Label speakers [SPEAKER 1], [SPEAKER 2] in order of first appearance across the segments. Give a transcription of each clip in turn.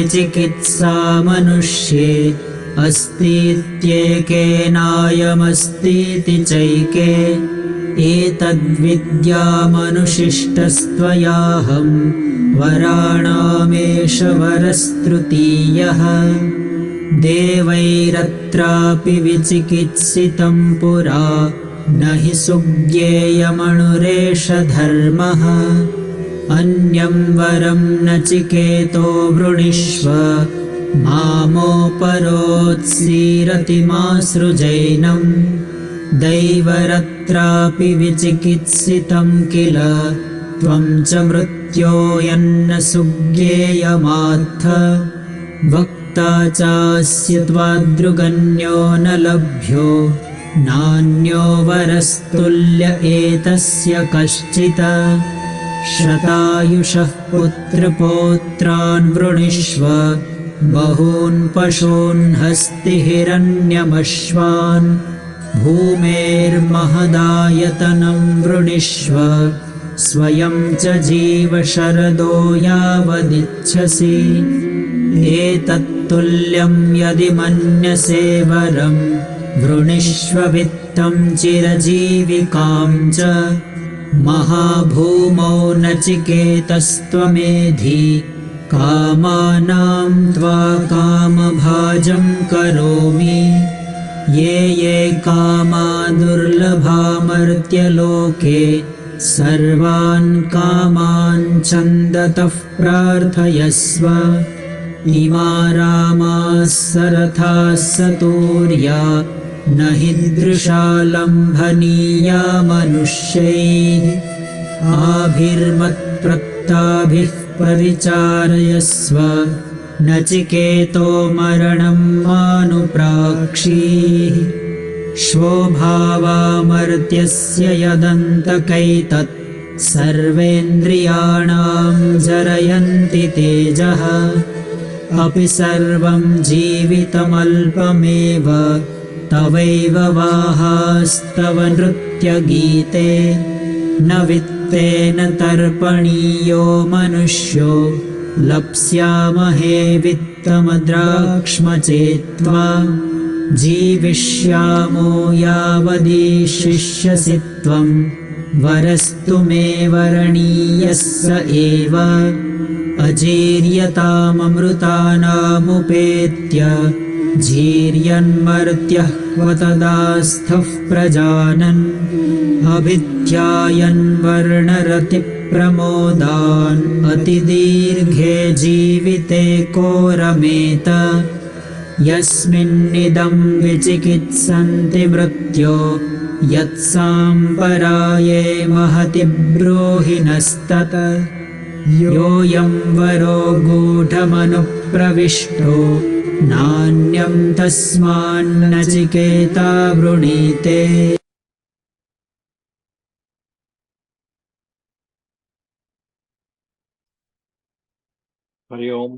[SPEAKER 1] विचिकित्सा मनुष्ये अस्तीत्येकेनायमस्तीति चैके एतद्विद्यामनुशिष्टस्त्वयाहं वराणामेष वरस्तृतीयः देवैरत्रापि विचिकित्सितं पुरा न हि सुज्ञेयमणुरेष धर्मः अन्यं वरं नचिकेतो वृणीष्व मामोपरोत्सीरतिमासृजैनं दैवरत्रापि विचिकित्सितं किल त्वं च मृत्यो यन्न सुज्ञेयमात्थ वक्ता चास्य त्वादृगन्यो न लभ्यो नान्यो वरस्तुल्य एतस्य कश्चित् शतायुषः पुत्रपौत्रान् वृणीष्व बहून् पशून् हस्तिहिरण्यमश्वान् भूमेर्महदायतनं वृणीष्व स्वयं च जीव शरदो यावदिच्छसि एतत्तुल्यं यदि मन्यसे वरं वृणीष्व वित्तं चिरजीविकां च महाभूमौ नचिकेतस्त्वमेधि कामानां त्वा कामभाजं करोमि ये ये कामा दुर्लभामर्त्यलोके सर्वान् कामान् छन्दतः प्रार्थयस्व इमा रामाः सरथाः सतूर्या न हि दृशा लम्भनीया मनुष्यैः आभिर्मत्प्रत्ताभिः परिचारयस्व नचिकेतो मरणं मानुप्राक्षीः श्वोभावामर्त्यस्य यदन्तकैतत् सर्वेन्द्रियाणां जरयन्ति तेजः अपि सर्वं जीवितमल्पमेव तवैव वाहास्तव नृत्यगीते न वित्तेन तर्पणीयो मनुष्यो लप्स्यामहे वित्तमद्राक्ष्मचेत्त्वा जीविष्यामो यावदीशिष्यसि त्वं वरस्तु मे वरणीयः स एव अजीर्यताममृतानामुपेत्य जीर्यन्मर्त्यः क्व तदास्थः प्रजानन् अभिध्यायन् वर्णरतिप्रमोदान् अतिदीर्घे जीविते को रमेत यस्मिन्निदं विचिकित्सन्ति मृत्यो यत्साम्पराये महति ब्रूहि नस्तत योऽयं वरो गूढमनुप्रविष्टो नान्यं तस्मान्नचिकेता वृणीते।
[SPEAKER 2] हरि ओम।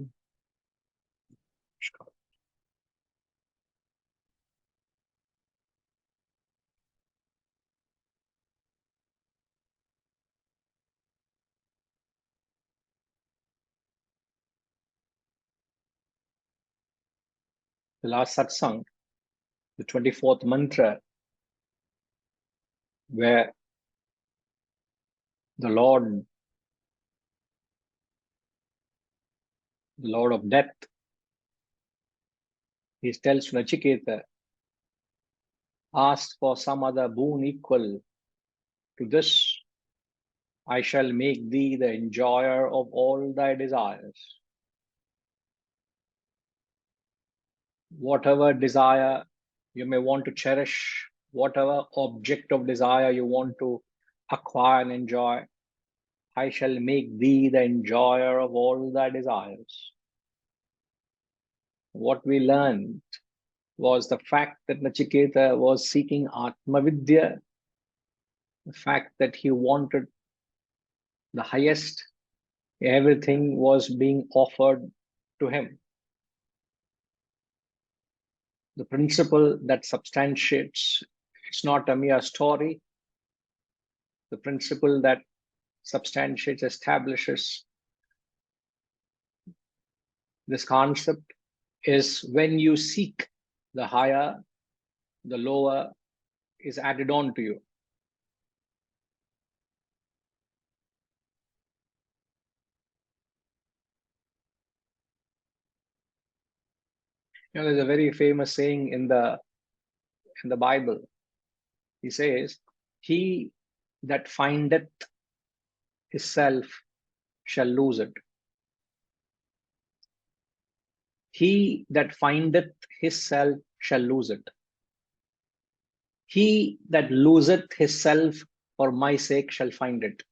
[SPEAKER 2] The last satsang, the 24th mantra, where the Lord of death, he tells Nachiketa, ask for some other boon equal to this. I shall make thee the enjoyer of all thy desires. Whatever desire you may want to cherish, whatever object of desire you want to acquire and enjoy, I shall make thee the enjoyer of all thy desires. What we learned was the fact that Nachiketa was seeking Atma Vidya, the fact that he wanted the highest, everything was being offered to him. The principle that substantiates, it's not a mere story. The principle that substantiates, establishes This concept is when you seek the higher, the lower is added on to you. There's a very famous saying in the Bible. He says, "He that findeth his self shall lose it. He that findeth his self shall lose it. He that loseth his self for my sake shall find it."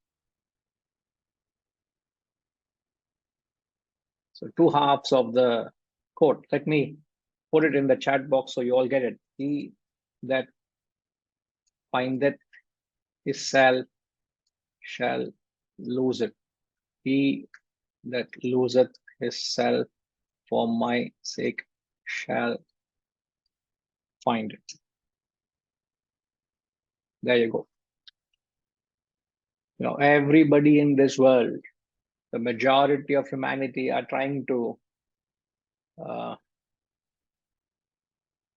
[SPEAKER 2] So two halves of the quote. Let me put it in the chat box so you all get it. He that findeth his self shall lose it. He that loseth his self for my sake shall find it. There you go. Everybody in this world, the majority of humanity are trying to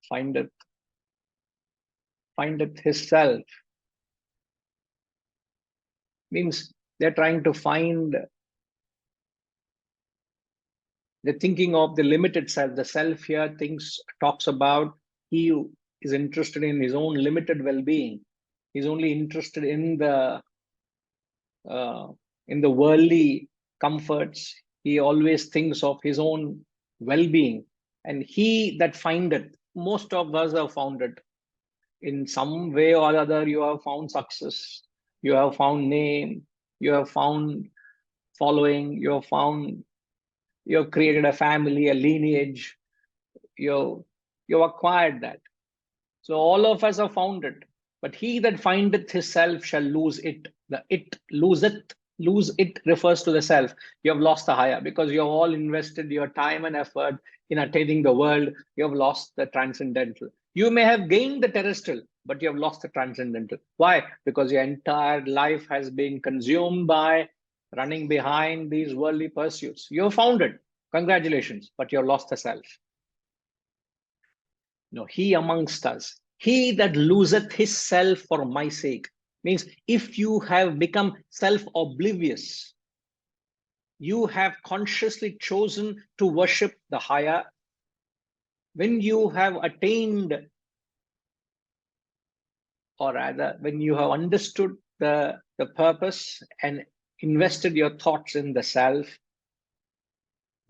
[SPEAKER 2] find it his self. Means they're trying to find, they're thinking of the limited self. The self here talks about he who is interested in his own limited well-being. He's only interested in the worldly comforts. He always thinks of his own well-being. And he that findeth, most of us have found it. In some way or other, you have found success, you have found name, you have found following, you have created a family, a lineage, you acquired that. So all of us have found it. But he that findeth his self shall lose it. The it loseth, lose it refers to the self. You have lost the higher because you have all invested your time and effort in attaining the world. You have lost the transcendental. You may have gained the terrestrial, but you have lost the transcendental. Why? Because your entire life has been consumed by running behind these worldly pursuits. You have found it. Congratulations, but you have lost the self. No, he amongst us, he that loseth his self for my sake. Means if you have become self-oblivious, you have consciously chosen to worship the higher. When you have attained, or rather, when you have understood the purpose and invested your thoughts in the self,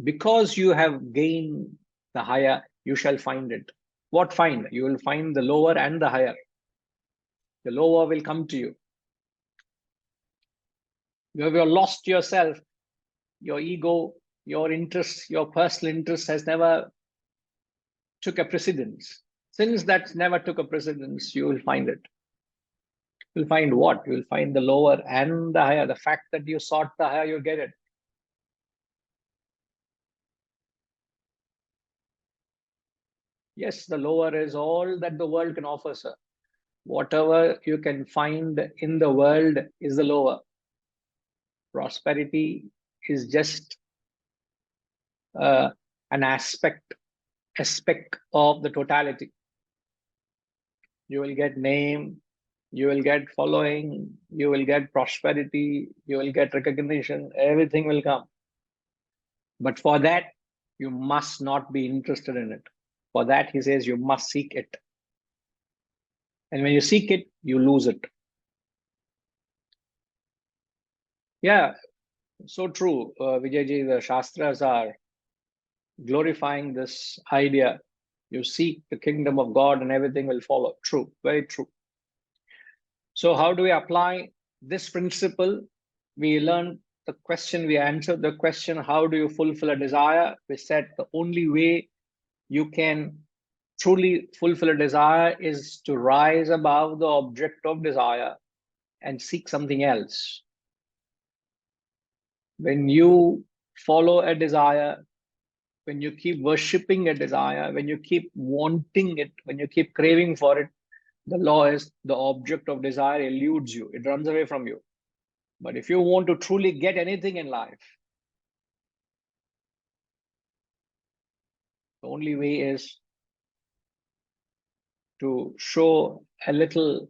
[SPEAKER 2] because you have gained the higher, you shall find it. What find? You will find the lower and the higher. The lower will come to you. You have lost yourself, your ego, your interest, your personal interest has never took a precedence. Since that never took a precedence, you will find it. You'll find what? You'll find the lower and the higher. The fact that you sought the higher, you get it. Yes, the lower is all that the world can offer, sir. Whatever you can find in the world is the lower. Prosperity is just an aspect of the totality. You will get name, you will get following, you will get prosperity, you will get recognition, everything will come. But for that, you must not be interested in it. For that, he says, you must seek it. And when you seek it, you lose it. Yeah, so true. Vijayji, the Shastras are glorifying this idea. You seek the kingdom of God and everything will follow. True, very true. So how do we apply this principle? We learned the question, we answered the question, how do you fulfill a desire? We said the only way you can truly fulfill a desire is to rise above the object of desire and seek something else. When you follow a desire, when you keep worshipping a desire, when you keep wanting it, when you keep craving for it, the law is the object of desire eludes you, it runs away from you. But if you want to truly get anything in life, The only way is to show a little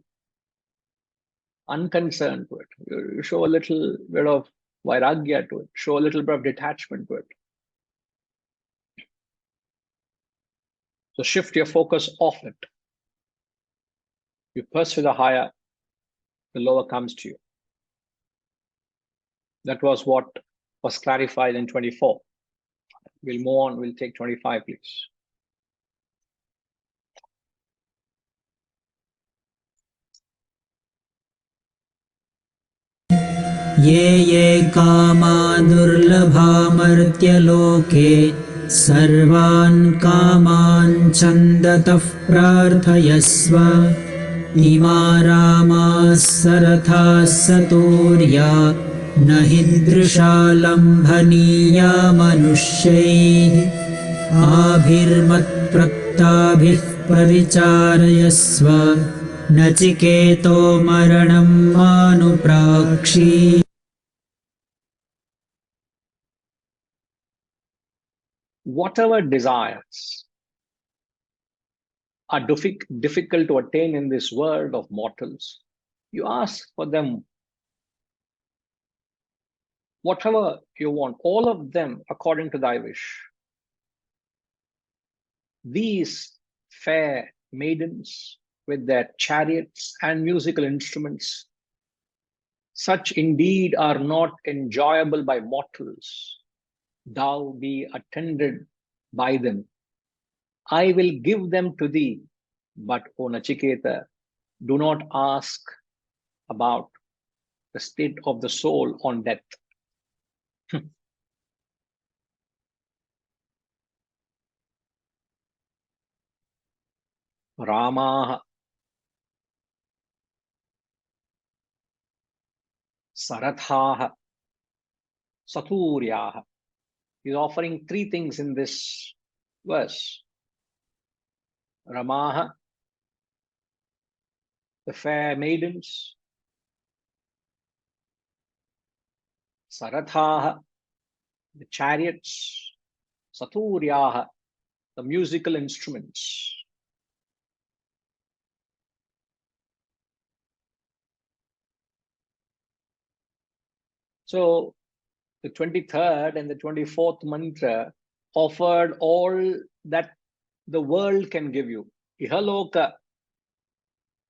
[SPEAKER 2] unconcern to it. You show a little bit of vairagya to it, show a little bit of detachment to it. So shift your focus off it. You pursue the higher, the lower comes to you. That was what was clarified in 24. We'll move on, we'll take 25, please.
[SPEAKER 1] ये ये कामा दुर्लभामर्त्यलोके सर्वान् कामान् छन्दतः प्रार्थयस्व इमा रामाः सरथाः सतूर्या न हि दृशा लम्भनीया मनुष्यैः आभिर्मत्प्रक्ताभिः परिचारयस्व नचिकेतो मरणं मानुप्राक्षी.
[SPEAKER 2] Whatever desires are difficult to attain in this world of mortals, you ask for them. Whatever you want, all of them according to thy wish. These fair maidens with their chariots and musical instruments, such indeed are not enjoyable by mortals. Thou be attended by them. I will give them to thee. But, O Nachiketa, do not ask about the state of the soul on death. Rama Sarathaha Saturyaha. He's offering three things in this verse. Ramaha, the fair maidens. Sarathaha, the chariots. Saturyaha, the musical instruments. So the 23rd and the 24th mantra offered all that the world can give you. Ihaloka,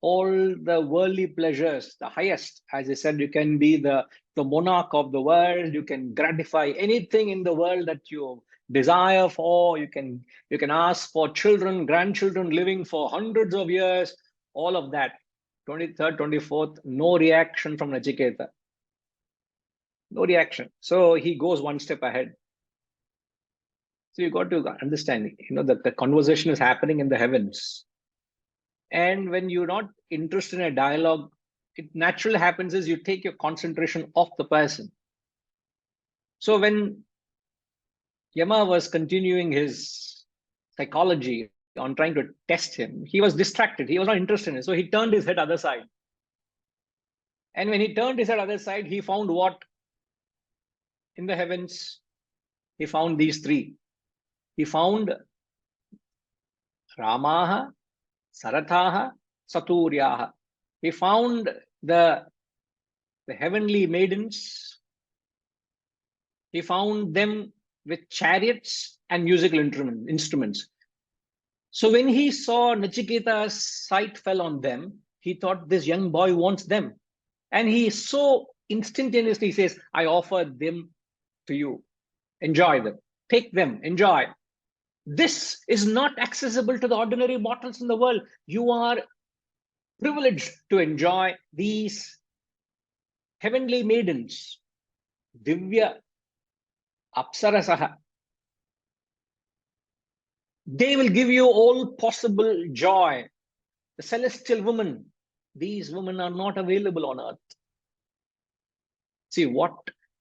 [SPEAKER 2] all the worldly pleasures, the highest. As I said, you can be the monarch of the world. You can gratify anything in the world that you desire for. You can ask for children, grandchildren living for hundreds of years, all of that. 23rd, 24th, no reaction from Nachiketa. No reaction. So he goes one step ahead. So you got to understand, the conversation is happening in the heavens. And when you're not interested in a dialogue, it naturally happens is you take your concentration off the person. So when Yama was continuing his psychology on trying to test him, he was distracted. He was not interested in it. So he turned his head other side. And when he turned his head other side, he found what? In the heavens, he found these three. He found Ramaha, Sarathaha, Saturyaha. He found the heavenly maidens. He found them with chariots and musical instruments. So when he saw Nachiketa's sight fell on them, he thought this young boy wants them. And he so instantaneously says, I offer them to you. Enjoy them. Take them. Enjoy. This is not accessible to the ordinary mortals in the world. You are privileged to enjoy these heavenly maidens, Divya Apsarasaha. They will give you all possible joy. The celestial women, these women are not available on earth. See what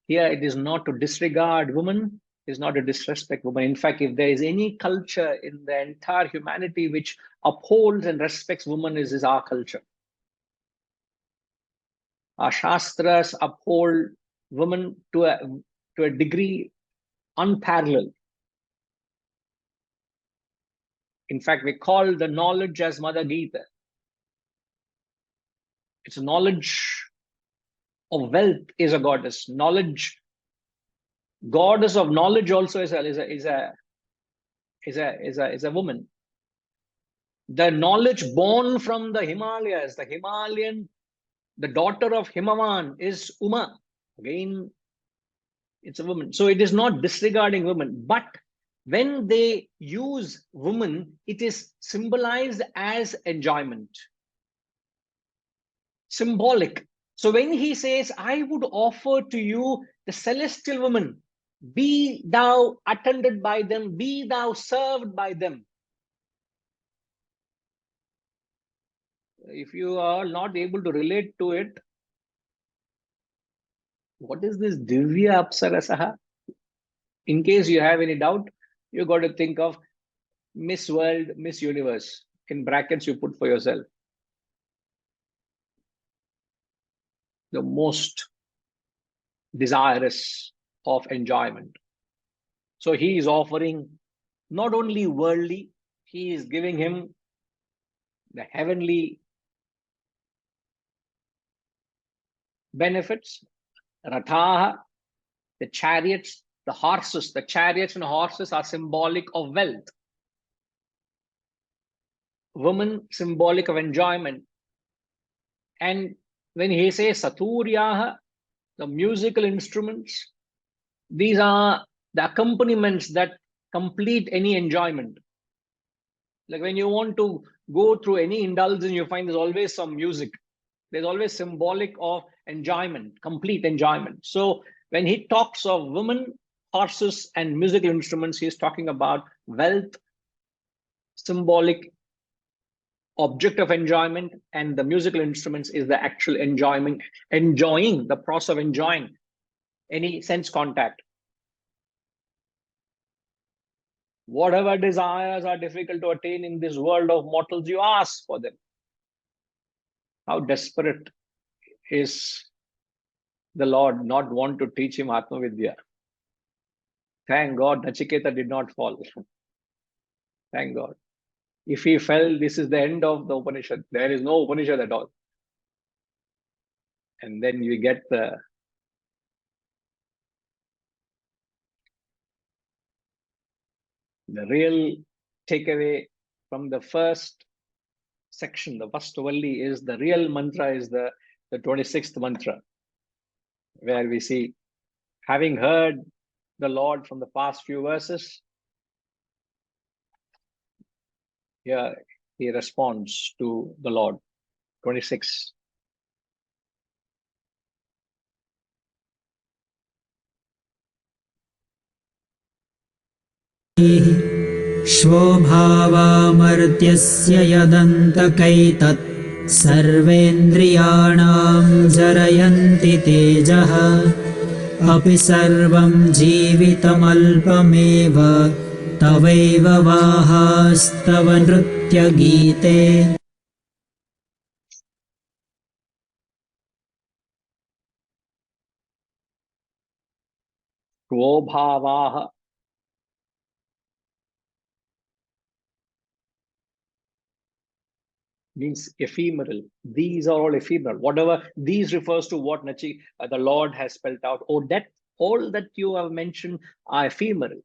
[SPEAKER 2] here, it is not to disregard women, is not to disrespect women. In fact, if there is any culture in the entire humanity which upholds and respects women, is our culture. Our Shastras uphold women to a degree unparalleled. In fact, we call the knowledge as Mother Gita. It's knowledge of wealth is a goddess. Knowledge, goddess of knowledge also is a woman. The knowledge born from the Himalayas, the Himalayan, the daughter of Himavan is Uma. Again, it's a woman. So it is not disregarding women, but when they use woman, it is symbolized as enjoyment, symbolic. So when he says, I would offer to you the celestial woman, be thou attended by them, be thou served by them. If you are not able to relate to it, what is this Divya Apsarasaha? In case you have any doubt, you got to think of Miss World, Miss Universe. In brackets, you put for yourself. The most desirous of enjoyment. So he is offering not only worldly, he is giving him the heavenly benefits. Rathaha, the chariots, the horses, the chariots and horses are symbolic of wealth. Women, symbolic of enjoyment. And when he says Saturyaha, the musical instruments, these are the accompaniments that complete any enjoyment. Like when you want to go through any indulgence, you find there's always some music. There's always symbolic of enjoyment, complete enjoyment. So when he talks of women, horses, and musical instruments, he's talking about wealth, symbolic object of enjoyment, and the musical instruments is the actual enjoyment, enjoying, the process of enjoying any sense contact. Whatever desires are difficult to attain in this world of mortals, you ask for them. How desperate is the Lord not want to teach him Atma Vidya? Thank God Nachiketa did not fall. Thank God. If he fell, this is the end of the Upanishad. There is no Upanishad at all. And then you get the real takeaway from the first section. The first Valli is the real mantra, is the 26th mantra, where we see, having heard the Lord from the past few verses, here he responds to the Lord. 26.
[SPEAKER 1] श्वोभावामर्त्यस्य यदन्तकैतत् सर्वेन्द्रियाणां जरयन्ति तेजः अपि सर्वं जीवितमल्पमेव तवैव वाहास्तव नृत्यगीते।
[SPEAKER 2] Svobhavaha means ephemeral. These are all ephemeral. Whatever these refers to what the Lord has spelled out. Oh, that all that you have mentioned are ephemeral.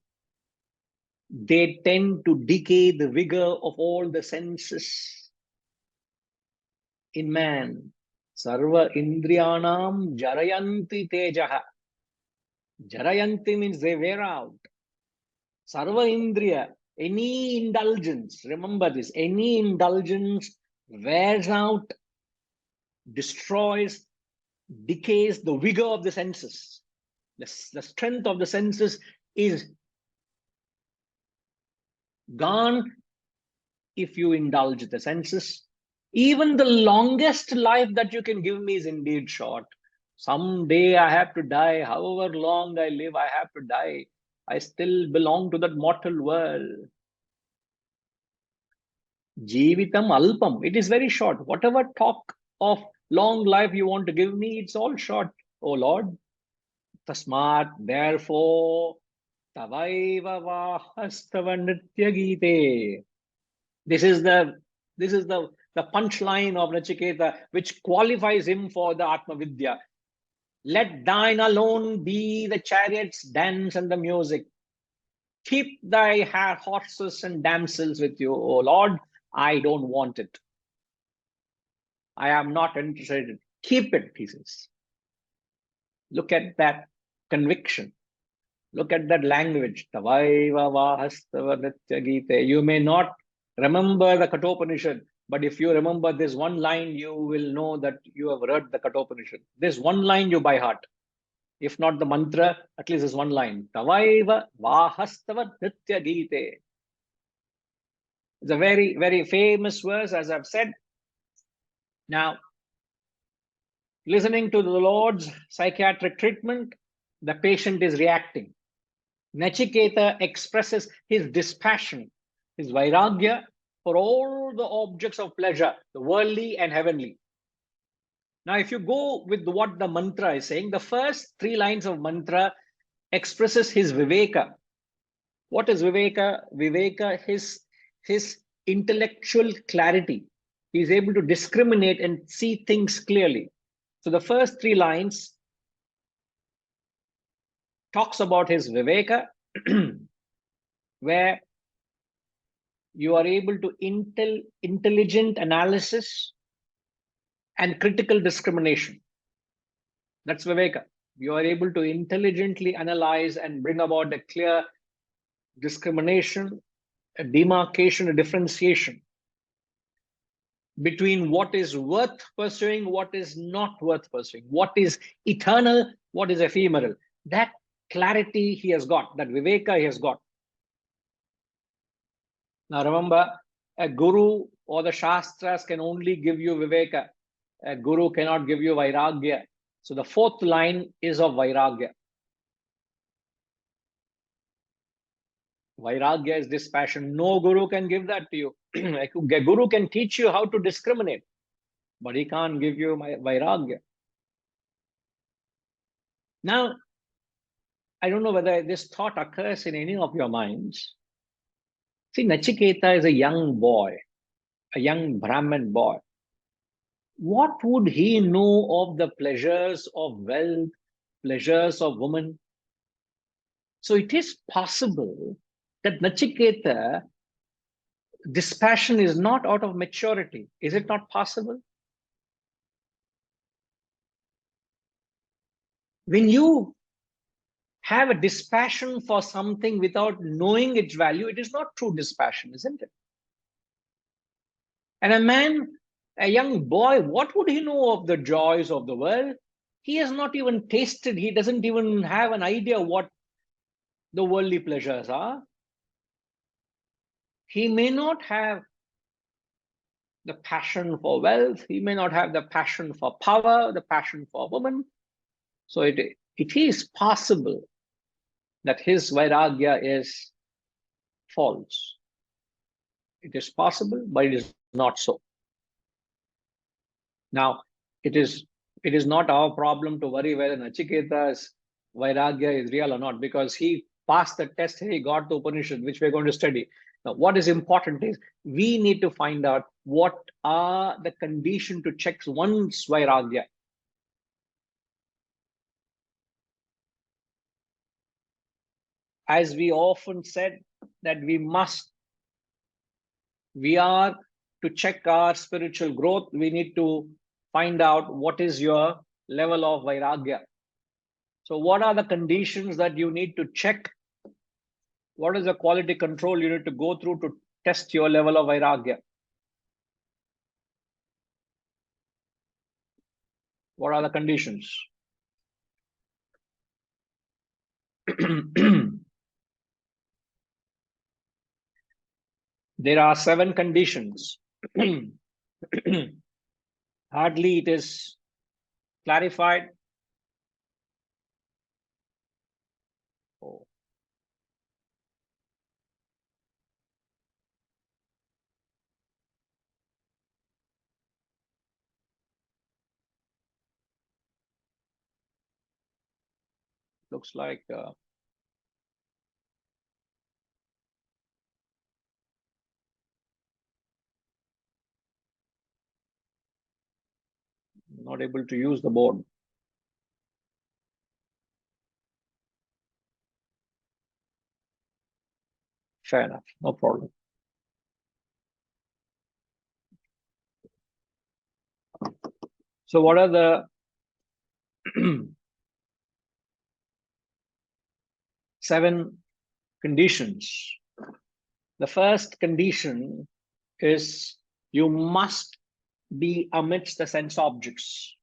[SPEAKER 2] They tend to decay the vigor of all the senses in man. Sarva indriyanam jarayanti tejaha. Jarayanti means they wear out. Sarva indriya, any indulgence, remember this, any indulgence wears out, destroys, decays the vigor of the senses. The strength of the senses is gone if you indulge the senses. Even the longest life that you can give me is indeed short. Someday I have to die. However long I live, I have to die. I still belong to that mortal world. Jeevitam alpam. It is very short. Whatever talk of long life you want to give me, it's all short, oh Lord. Tasmat, therefore, tavaiva vahastava nritya gite. This is the punchline of Nachiketa, which qualifies him for the Atma Vidya. Let thine alone be the chariots, dance, and the music. Keep thy horses and damsels with you, O Lord. I don't want it. I am not interested. Keep it, he says. Look at that conviction. Look at that language. You may not remember the Kathopanishad, but if you remember this one line, you will know that you have read the Kathopanishad. This one line you by heart. If not the mantra, at least this one line. Tavaiva vahastava nitya gite. It's a very, very famous verse, as I've said. Now, listening to the Lord's psychiatric treatment, the patient is reacting. Nachiketa expresses his dispassion, his vairagya for all the objects of pleasure, the worldly and heavenly. Now, if you go with what the mantra is saying, the first 3 lines of mantra expresses his viveka. What is viveka? Viveka, his intellectual clarity. He is able to discriminate and see things clearly. So the first 3 lines talks about his viveka, where you are able to intelligent analysis and critical discrimination. That's viveka. You are able to intelligently analyze and bring about a clear discrimination, a demarcation, a differentiation between what is worth pursuing, what is not worth pursuing, what is eternal, what is ephemeral. That clarity he has got, that viveka he has got. Now remember, a guru or the shastras can only give you viveka. A guru cannot give you vairagya. So the 4th line is of vairagya. Vairagya is dispassion. No guru can give that to you. A guru can teach you how to discriminate, but he can't give you vairagya. Now, I don't know whether this thought occurs in any of your minds. See, Nachiketa is a young boy, a young Brahmin boy. What would he know of the pleasures of wealth, pleasures of woman? So it is possible that Nachiketa, dispassion is not out of maturity. Is it not possible? When you have a dispassion for something without knowing its value, it is not true dispassion, isn't it? And a man, a young boy, what would he know of the joys of the world? He has not even tasted, he doesn't even have an idea what the worldly pleasures are. He may not have the passion for wealth, he may not have the passion for power, the passion for woman. So it is possible that his vairagya is false. It is possible, but it is not so. Now, it is not our problem to worry whether Nachiketa's vairagya is real or not, because he passed the test, he got the Upanishad, which we're going to study. Now, what is important is we need to find out what are the conditions to check one's vairagya. As we often said, that we are to check our spiritual growth, we need to find out what is your level of vairagya. So what are the conditions that you need to check? What is the quality control you need to go through to test your level of vairagya? What are the conditions? There are 7 conditions. Hardly it is clarified. Oh. Looks like Not able to use the board. Fair enough, no problem. So what are the seven conditions? The first condition is you must be amidst the sense objects.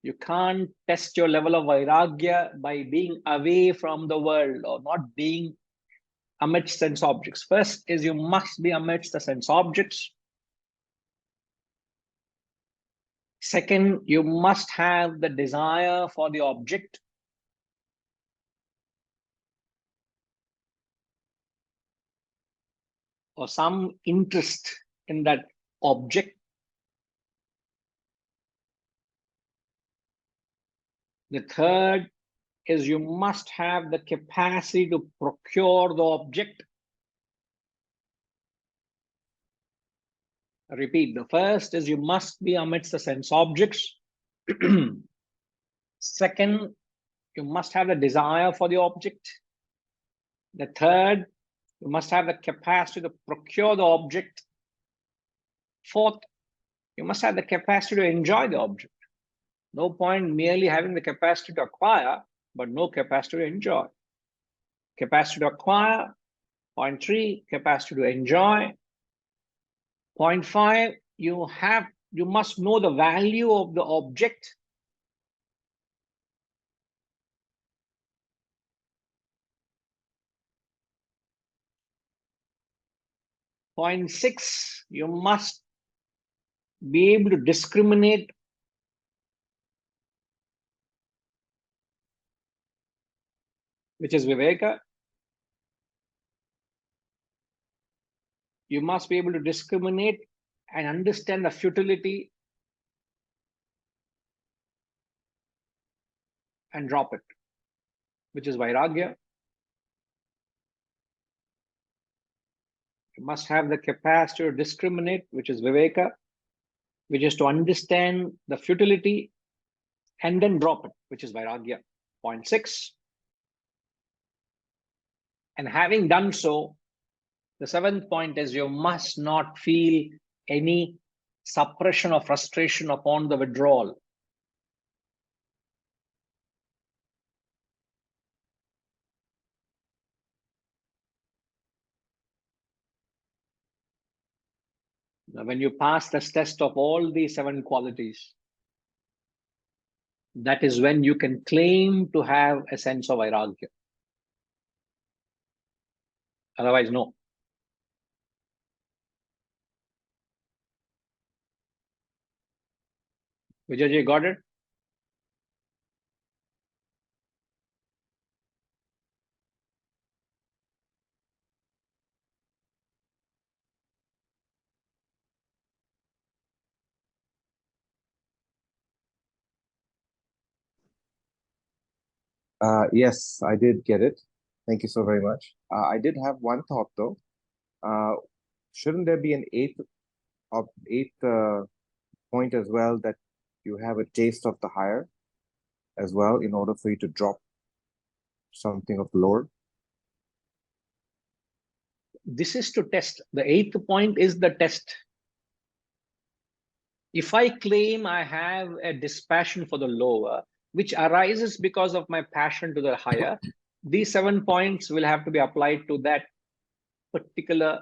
[SPEAKER 2] You can't test your level of vairagya by being away from the world or not being amidst sense objects. First is you must be amidst the sense objects. Second, you must have the desire for the object. Or some interest in that object. The third is you must have the capacity to procure the object. I repeat, the first is you must be amidst the sense objects. Second, you must have the desire for the object. The third, you must have the capacity to procure the object. Fourth, you must have the capacity to enjoy the object. No point merely having the capacity to acquire, but no capacity to enjoy. Capacity to acquire. Point 3, capacity to enjoy. Point 5, you must know the value of the object. Point 6, you must be able to discriminate which is viveka. You must be able to discriminate and understand the futility and drop it, which is vairagya. You must have the capacity to discriminate, which is viveka, which is to understand the futility and then drop it, which is vairagya. Point 6. And having done so, the seventh point is you must not feel any suppression or frustration upon the withdrawal. Now, when you pass this test of all these 7 qualities, that is when you can claim to have a sense of vairagya. Otherwise, no. Vijayji, got it?
[SPEAKER 3] Yes, I did get it. Thank you so very much. I did have one thought though. Shouldn't there be an eighth point as well, that you have a taste of the higher as well in order for you to drop something of the lower?
[SPEAKER 2] This is to test. The 8th point is the test. If I claim I have a dispassion for the lower, which arises because of my passion to the higher, these 7 points will have to be applied to that particular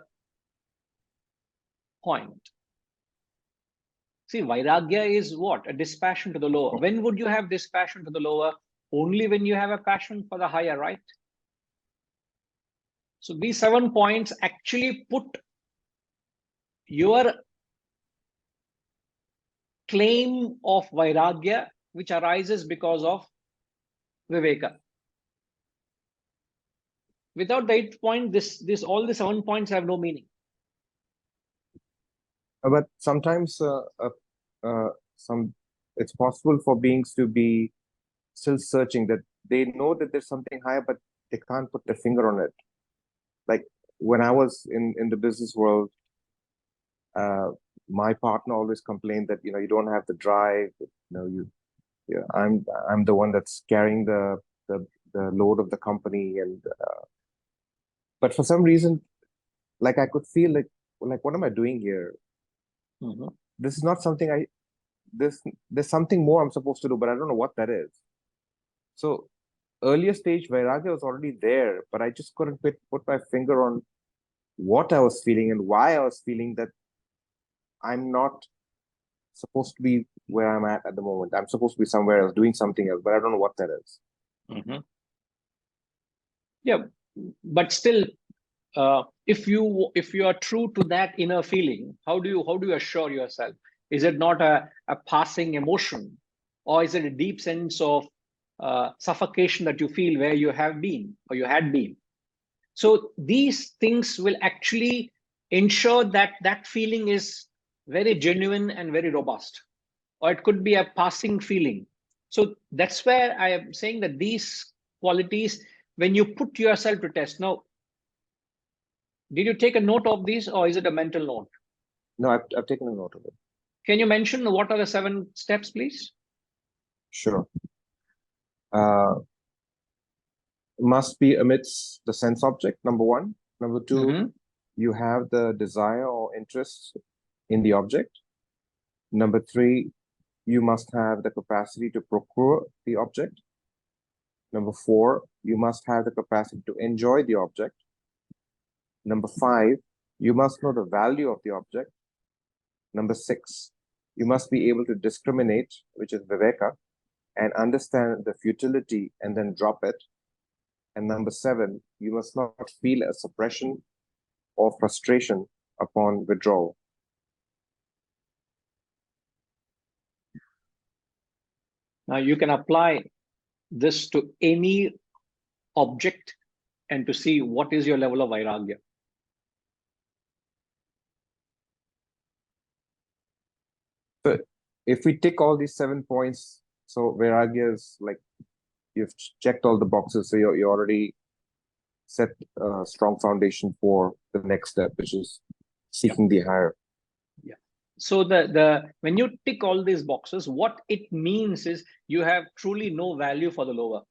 [SPEAKER 2] point. See, vairagya is what? A dispassion to the lower. When would you have dispassion to the lower? Only when you have a passion for the higher, right? So these 7 points actually put your claim of vairagya, which arises because of viveka. Without the 8th point, all the 7 points have no meaning.
[SPEAKER 3] But sometimes it's possible for beings to be still searching, that they know that there's something higher, but they can't put their finger on it. Like when I was in the business world, my partner always complained that, you don't have the drive, yeah, I'm the one that's carrying the load of the company, and but for some reason, like I could feel like what am I doing here?
[SPEAKER 2] Mhm.
[SPEAKER 3] This is not something there's something more I'm supposed to do, but I don't know what that is. So earlier stage Vairagya was already there, but I just couldn't put my finger on what I was feeling and why I was feeling that I'm not supposed to be where I'm at the moment. I'm supposed to be somewhere else doing something else, but I don't know what that is.
[SPEAKER 2] Mhm. Yeah, but still, if you are true to that inner feeling, how do you assure yourself? Is it not a passing emotion, or is it a deep sense of suffocation that you feel where you have been or you had been? So these things will actually ensure that that feeling is very genuine and very robust, or it could be a passing feeling. So that's where I am saying that these qualities, when you put yourself to test. Now, did you take a note of these, or is it a mental note?
[SPEAKER 3] No, I've taken a note of it.
[SPEAKER 2] Can you mention what are the 7 steps, please?
[SPEAKER 3] Sure. Uh, must be amidst the sense object, number 1. Number 2,
[SPEAKER 2] Mhm.
[SPEAKER 3] you have the desire or interest in the object. Number 3, you must have the capacity to procure the object. Number 4, you must have the capacity to enjoy the object. Number 5, you must know the value of the object. Number 6, you must be able to discriminate, which is viveka, and understand the futility and then drop it. And number 7, you must not feel a suppression or frustration upon withdrawal.
[SPEAKER 2] Now you can apply this to any object and to see what is your level of vairagya.
[SPEAKER 3] So if we tick all these 7 points, so vairagya is like you've checked all the boxes, so you already set a strong foundation for the next step, which is seeking the higher.
[SPEAKER 2] Yeah. So the when you tick all these boxes, what it means is you have truly no value for the lower.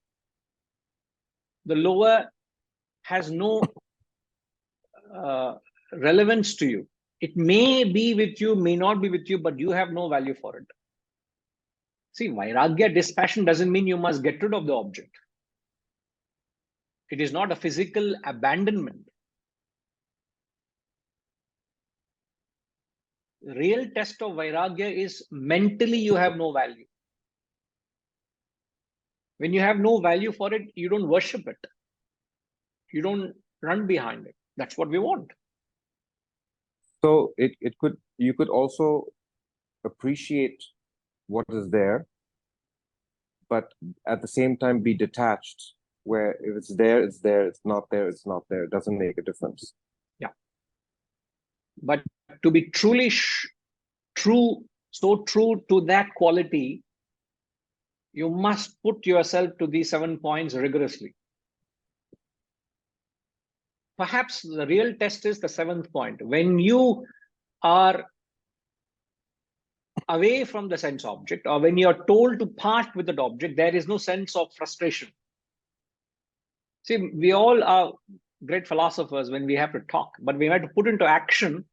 [SPEAKER 2] The lower has no relevance to you. It may be with you, may not be with you, but you have no value for it. See, vairagya, dispassion, doesn't mean you must get rid of the object. It is not a physical abandonment. The real test of vairagya is mentally you have no value. When you have no value for it, you don't worship it. You don't run behind it. That's what we want.
[SPEAKER 3] So you could also appreciate what is there, but at the same time be detached, where if it's there, it's there, it's not there, it's not there. It doesn't make a difference.
[SPEAKER 2] Yeah. But to be truly true, so true to that quality, you must put yourself to these 7 points rigorously. Perhaps the real test is the 7th point. When you are away from the sense object, or when you're told to part with that object, there is no sense of frustration. See, we all are great philosophers when we have to talk, but we have to put into action.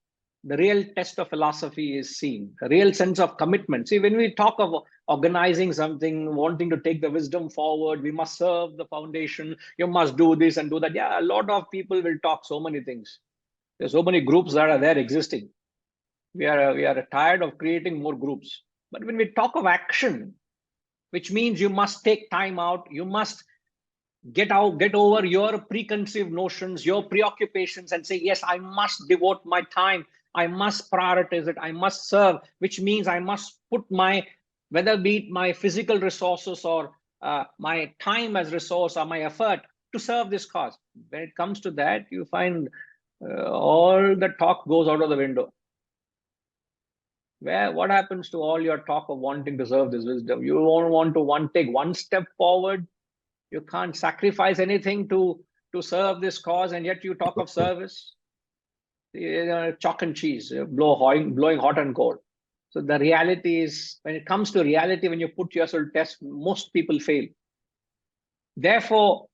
[SPEAKER 2] The real test of philosophy is seen, a real sense of commitment. See, when we talk of organizing something, wanting to take the wisdom forward, we must serve the foundation, you must do this and do that. Yeah, a lot of people will talk so many things. There's so many groups that are there existing. We are tired of creating more groups. But when we talk of action, which means you must take time out, you must get over your preconceived notions, your preoccupations, and say, yes, I must devote my time, I must prioritize it, I must serve, which means I must put my, whether be it my physical resources or my time as resource or my effort to serve this cause. When it comes to that, you find all the talk goes out of the window. What happens to all your talk of wanting to serve this wisdom? You don't want to take one step forward. You can't sacrifice anything to serve this cause, and yet you talk of service. chalk and cheese, blowing hot and cold. So the reality is, when it comes to reality, when you put yourself to test, most people fail. Therefore,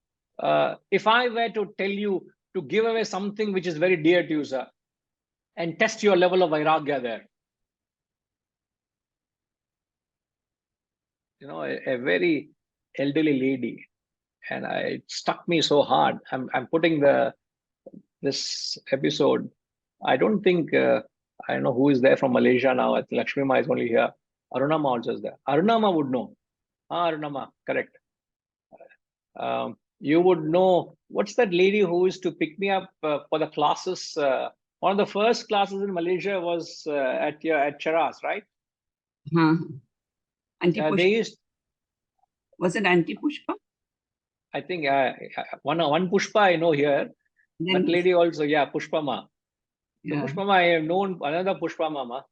[SPEAKER 2] if I were to tell you to give away something which is very dear to you, sir, and test your level of vairagya there, a very elderly lady, and it struck me so hard. I'm putting this episode. I don't think I don't know who is there from Malaysia now. I think Lakshmi Ma is only here. Arunama also is there. Arunama would know. Arunama, correct. You would know, what's that lady who used to pick me up for the classes? One of the first classes in Malaysia was at Cheras, right?
[SPEAKER 4] Auntie Pushpa.
[SPEAKER 2] They used,
[SPEAKER 4] Was it Auntie Pushpa?
[SPEAKER 2] I think one Pushpa I know here.
[SPEAKER 4] Then,
[SPEAKER 2] That lady also, Pushpa Ma. So
[SPEAKER 4] yeah.
[SPEAKER 2] Pushpa Ma, I have known another Pushpa Mama.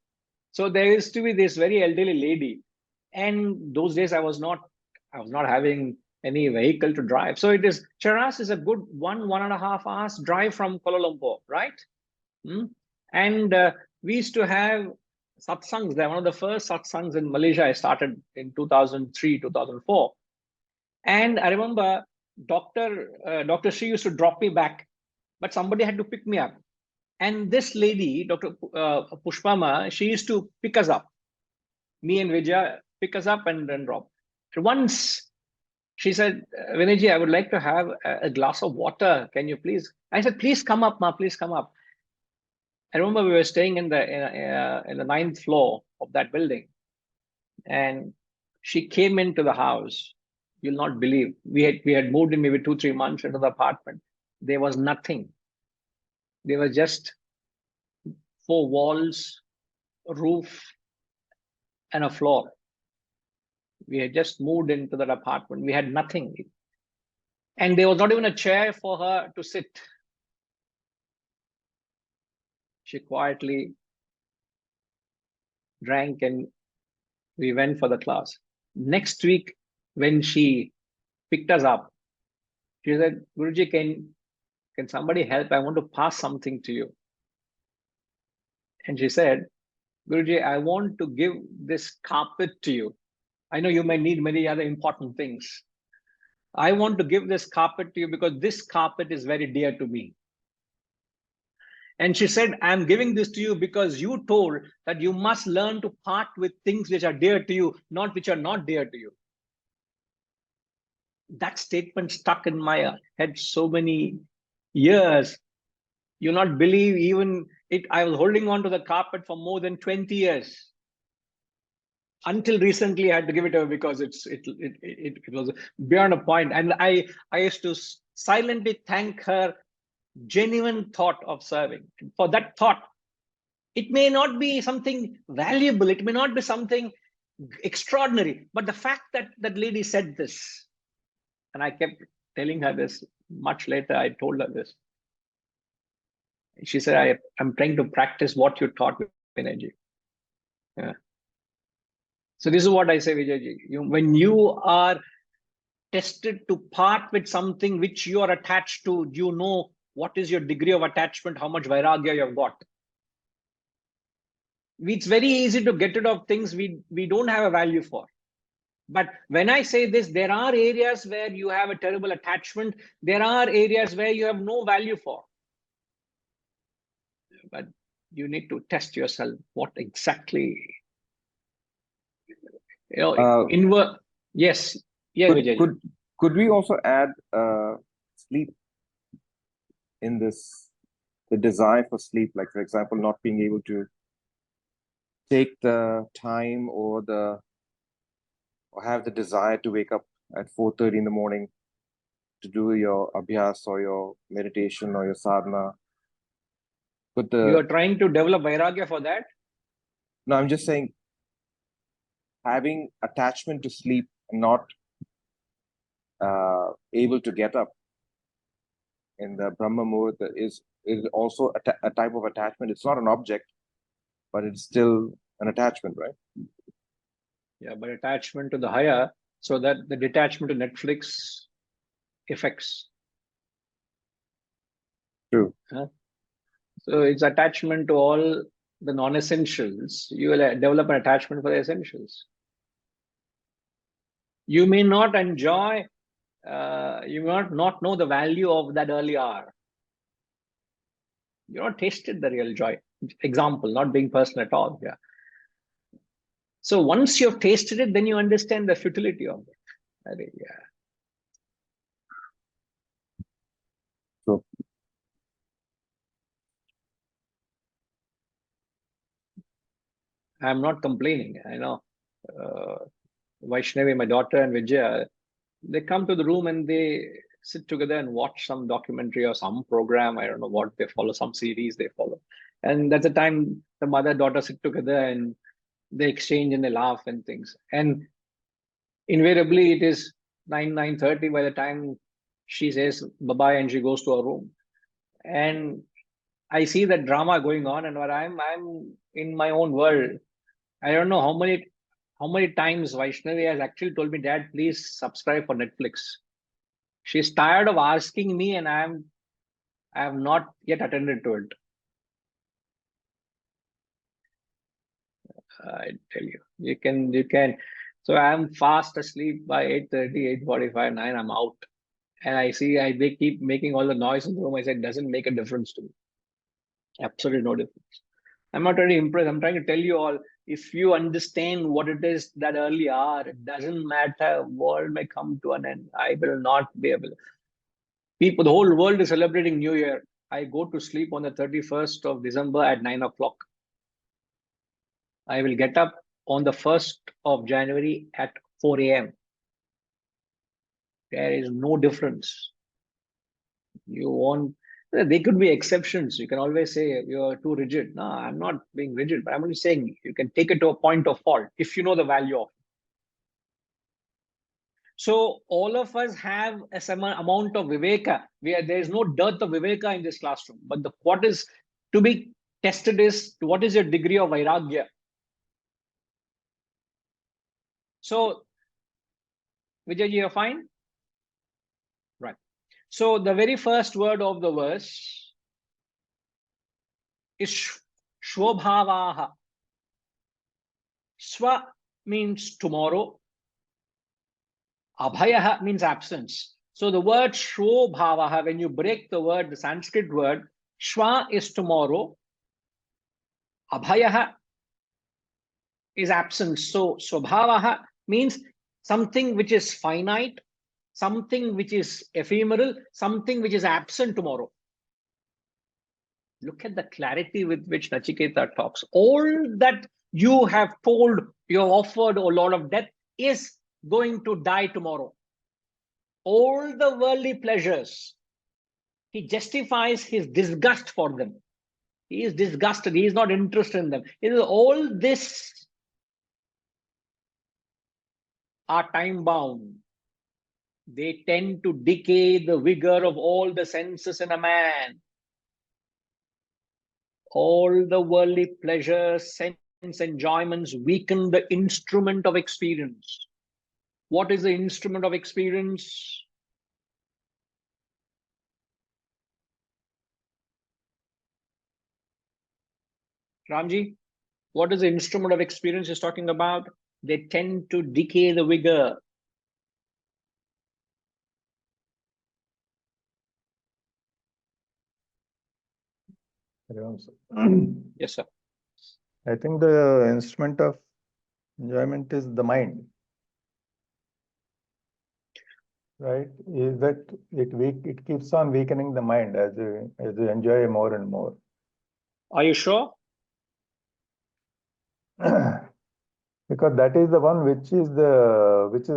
[SPEAKER 2] So there used to be this very elderly lady, and those days I was not having any vehicle to drive. So Cheras is a good 1.5 hours drive from Kuala Lumpur, right? And we used to have satsangs there. One of the first satsangs in Malaysia I started in 2003, 2004. And I remember Dr. Shi used to drop me back, but somebody had to pick me up. And this lady, Dr. Pushpama, she used to pick us up. Me and Vijay pick us up and then drop. Once she said, Vinayji, I would like to have a glass of water. Can you please? I said, please come up, ma, please come up. I remember we were staying in the 9th floor of that building. And she came into the house. You'll not believe. We had moved in maybe 2-3 months into the apartment. There was nothing. There were just 4 walls, a roof, and a floor. We had just moved into that apartment. We had nothing. And there was not even a chair for her to sit. She quietly drank and we went for the class. Next week, when she picked us up, she said, Guruji, can somebody help? I want to pass something to you. And she said, Guruji, I want to give this carpet to you. I know you may need many other important things. I want to give this carpet to you because this carpet is very dear to me. And she said, I'm giving this to you because you told that you must learn to part with things which are dear to you, not which are not dear to you. That statement stuck in my head so many years. You'll not believe, even I was holding on to the carpet for more than 20 years. Until recently, I had to give it away because it was beyond a point. And I used to silently thank her genuine thought of serving. For that thought, it may not be something valuable, it may not be something extraordinary, but the fact that that lady said this, and I kept telling her this, much later I told her this. She said, I'm trying to practice what you taught me, Vinayji. Yeah. So this is what I say, Vijayji. When you are tested to part with something which you are attached to, you know what is your degree of attachment, how much vairagya you have got. It's very easy to get rid of things we don't have a value for. But when I say this, there are areas where you have a terrible attachment. There are areas where you have no value for. But you need to test yourself what exactly, yes. Yeah, Vijay.
[SPEAKER 3] Could we also add sleep in this, the desire for sleep, like for example, not being able to take the time or have the desire to wake up at 4:30 in the morning to do your abhyas or your meditation or your sadhana?
[SPEAKER 2] You are trying to develop vairagya for that?
[SPEAKER 3] No, I'm just saying, having attachment to sleep and not able to get up in the Brahma Muhurta is also a type of attachment. It's not an object, but it's still an attachment, right?
[SPEAKER 2] Yeah, but attachment to the higher, so that the detachment to Netflix affects.
[SPEAKER 3] True.
[SPEAKER 2] So it's attachment to all the non-essentials. You will develop an attachment for the essentials. You may not enjoy, you may not know the value of that early hour. You not tasted the real joy. Example, not being personal at all. Yeah. So once you have tasted it, then you understand the futility of it. Yeah.
[SPEAKER 3] So
[SPEAKER 2] I'm not complaining. I know Vaishnavi, my daughter, and Vijaya, they come to the room and they sit together and watch some documentary or some program. I don't know what they follow, some series they follow. And that's the time the mother daughter sit together and they exchange and they laugh and things. And invariably it is 9:30 by the time she says bye-bye and she goes to her room. And I see that drama going on, and what I'm in my own world. I don't know how many times Vaishnavi has actually told me, Dad, please subscribe for Netflix. She's tired of asking me, and I have not yet attended to it. I tell you, you can. So I'm fast asleep by 8:30, 8:45, 9. I'm out, and I see they keep making all the noise in the room. I said, doesn't make a difference to me. Absolutely no difference. I'm not really impressed. I'm trying to tell you all, if you understand what it is that early hour, it doesn't matter. World may come to an end. I will not be able. People, the whole world is celebrating New Year. I go to sleep on the 31st of December at 9 o'clock. I will get up on the 1st of January at 4 a.m. There is no difference. You want, there could be exceptions. You can always say you're too rigid. No, I'm not being rigid, but I'm only saying you can take it to a point of fault if you know the value of it. So all of us have a some amount of viveka. There is no dearth of viveka in this classroom. But what is to be tested is what is your degree of vairagya. So, Vijay, you're fine? Right. So the very first word of the verse is shvobhavaha. Swa means tomorrow. Abhayaha means absence. So the word shvobhavaha, when you break the word, the Sanskrit word, shva is tomorrow. Abhayaha is absence. So swabhavaha means something which is finite, something which is ephemeral, something which is absent tomorrow. Look at the clarity with which Nachiketa talks. All that you have told, you have offered, O Lord of Death, is going to die tomorrow. All the worldly pleasures, he justifies his disgust for them. He is disgusted. He is not interested in them. It is all this are time bound. They tend to decay the vigor of all the senses in a man. All the worldly pleasures, sense enjoyments weaken the instrument of experience. What is the instrument of experience? Ramji, what is the instrument of experience he's talking about? They tend to decay the vigor. Yes, sir.
[SPEAKER 5] I think the instrument of enjoyment is the mind. Right? Is that it keeps on weakening the mind as you enjoy more and more.
[SPEAKER 2] Are you sure?
[SPEAKER 5] Because that is the one which is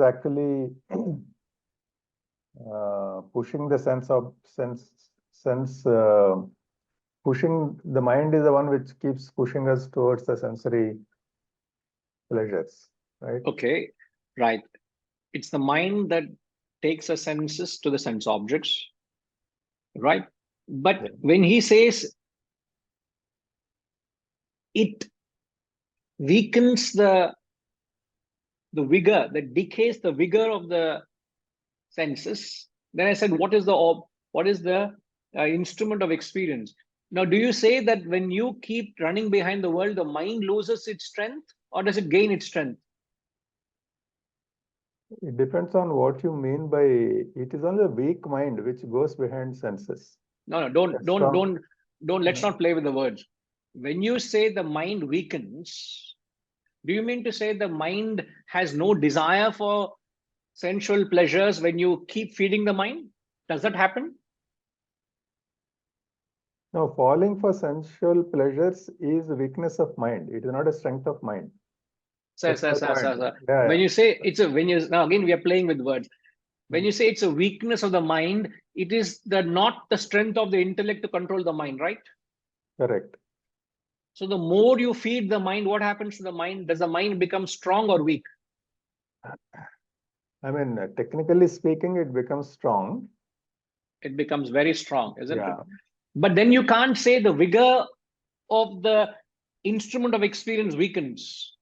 [SPEAKER 5] actually pushing the pushing the mind is the one which keeps pushing us towards the sensory pleasures, right?
[SPEAKER 2] Okay, right. It's the mind that takes the senses to the sense objects, right? But when he says it weakens the vigor, that decays the vigor of the senses, then I said, what is the instrument of experience? Now, do you say that when you keep running behind the world, the mind loses its strength, or does it gain its strength?
[SPEAKER 5] It depends on what you mean by it is only a weak mind which goes behind senses.
[SPEAKER 2] No, let's not play with the words. When you say the mind weakens, do you mean to say the mind has no desire for sensual pleasures when you keep feeding the mind? Does that happen?
[SPEAKER 5] No, falling for sensual pleasures is weakness of mind. It is not a strength of mind.
[SPEAKER 2] Sir.
[SPEAKER 5] Yeah,
[SPEAKER 2] When
[SPEAKER 5] yeah.
[SPEAKER 2] you say now again we are playing with words. When you say it's a weakness of the mind, it is not the strength of the intellect to control the mind, right?
[SPEAKER 5] Correct.
[SPEAKER 2] So the more you feed the mind, what happens to the mind? Does the mind become strong or weak?
[SPEAKER 5] I mean, technically speaking, it becomes strong.
[SPEAKER 2] It becomes very strong, isn't
[SPEAKER 5] Yeah.
[SPEAKER 2] it? But then you can't say the vigor of the instrument of experience weakens.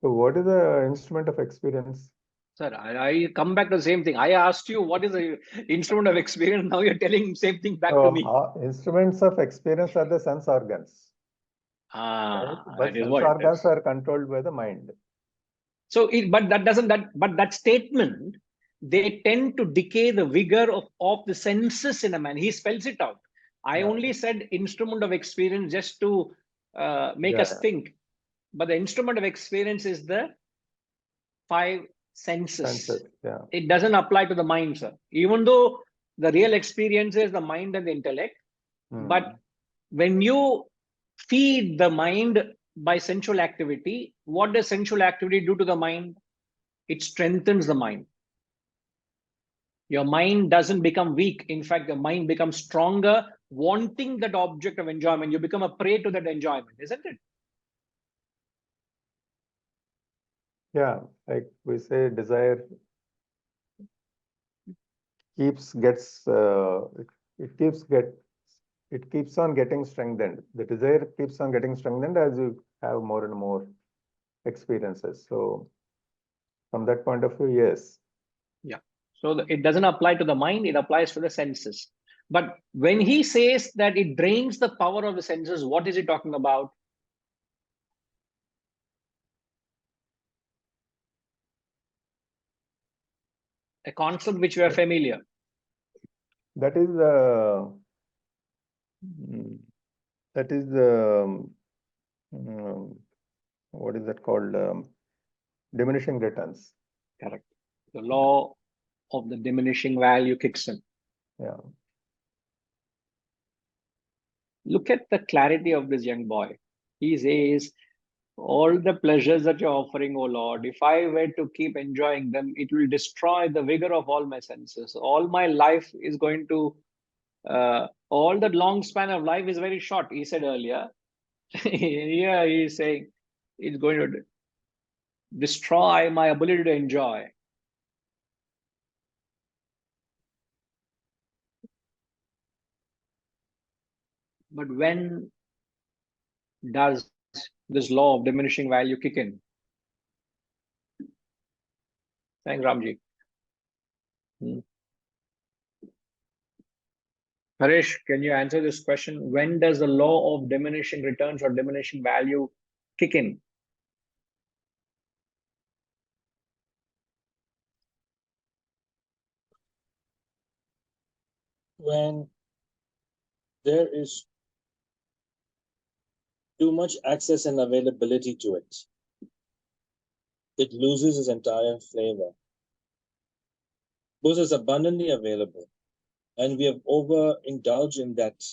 [SPEAKER 5] So what is the instrument of experience?
[SPEAKER 2] Sir, I come back to the same thing. I asked you what is the instrument of experience. Now you're telling same thing back to me.
[SPEAKER 5] Instruments of experience are the sense organs. Right? But
[SPEAKER 2] That is
[SPEAKER 5] sense
[SPEAKER 2] what it
[SPEAKER 5] organs
[SPEAKER 2] is.
[SPEAKER 5] are controlled by the mind.
[SPEAKER 2] So, but that statement, they tend to decay the vigor of the senses in a man. He spells it out. I only said instrument of experience just to make us think. But the instrument of experience is the five senses.
[SPEAKER 5] Yeah.
[SPEAKER 2] It doesn't apply to the mind, sir. Even though the real experience is the mind and the intellect, but when you feed the mind by sensual activity, what does sensual activity do to the mind? It strengthens the mind. Your mind doesn't become weak. In fact, the mind becomes stronger, wanting that object of enjoyment. You become a prey to that enjoyment, isn't it?
[SPEAKER 5] Yeah, like we say, desire gets it keeps on getting strengthened. The desire keeps on getting strengthened as you have more and more experiences. So from that point of view, yes.
[SPEAKER 2] Yeah. So it doesn't apply to the mind, it applies to the senses. But when he says that it drains the power of the senses, what is he talking about? A concept which we are familiar.
[SPEAKER 5] That is what is that called? Diminishing returns.
[SPEAKER 2] Correct. The law of the diminishing value kicks in.
[SPEAKER 5] Yeah.
[SPEAKER 2] Look at the clarity of this young boy. He says, all the pleasures that you're offering, oh Lord, if I were to keep enjoying them, it will destroy the vigor of all my senses. All my life is going to, all that long span of life is very short, he said earlier. Here he's saying it's going to destroy my ability to enjoy. But when does this law of diminishing value kick in? Thanks, Ramji. Harish, can you answer this question? When does the law of diminishing returns or diminishing value kick in?
[SPEAKER 6] When there is too much access and availability to it, it loses its entire flavor. Because it's abundantly available, and we have overindulged in that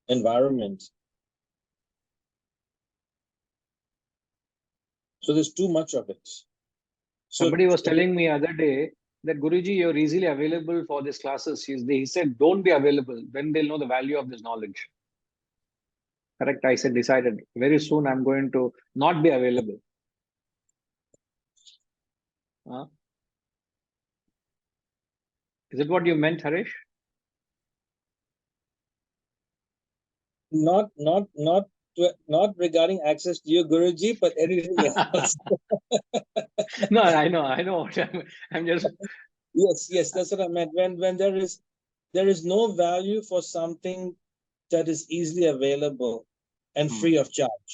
[SPEAKER 6] environment. So there's too much of it. So
[SPEAKER 2] somebody was telling me other day that Guruji, you're easily available for these classes. He said, don't be available. Then they'll know the value of this knowledge. Correct. I said, decided very soon I'm going to not be available. Is it what you meant, Harish?
[SPEAKER 6] Not regarding access to you, Guruji, but anything else.
[SPEAKER 2] No, I know. I'm just.
[SPEAKER 6] Yes, that's what I meant. When there is there is no value for something that is easily available and
[SPEAKER 2] Hmm.
[SPEAKER 6] free of charge.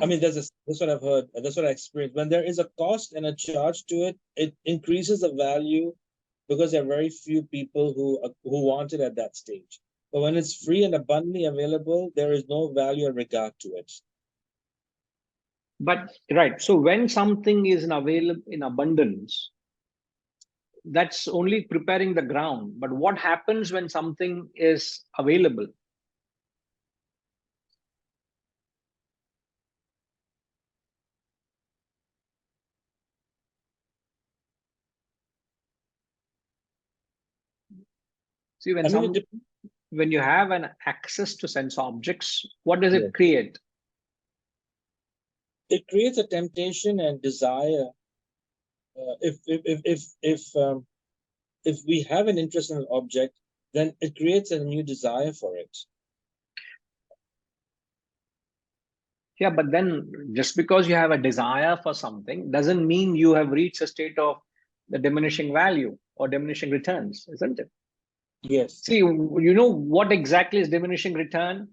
[SPEAKER 6] I
[SPEAKER 2] Hmm.
[SPEAKER 6] mean, that's what I've heard. That's what I experienced. When there is a cost and a charge to it, it increases the value because there are very few people who want it at that stage. But when it's free and abundantly available, there is no value or regard to it.
[SPEAKER 2] But right, so when something is available in abundance, that's only preparing the ground. But what happens when something is available? See,
[SPEAKER 6] I mean,
[SPEAKER 2] when you have an access to sense objects, what does
[SPEAKER 6] Yes.
[SPEAKER 2] it create?
[SPEAKER 6] it creates a temptation and desire. If we have an interest in an object, then it creates a new desire for it.
[SPEAKER 2] Yeah, but then just because you have a desire for something doesn't mean you have reached a state of the diminishing value or diminishing returns, isn't it?
[SPEAKER 6] Yes.
[SPEAKER 2] See, you know what exactly is diminishing return?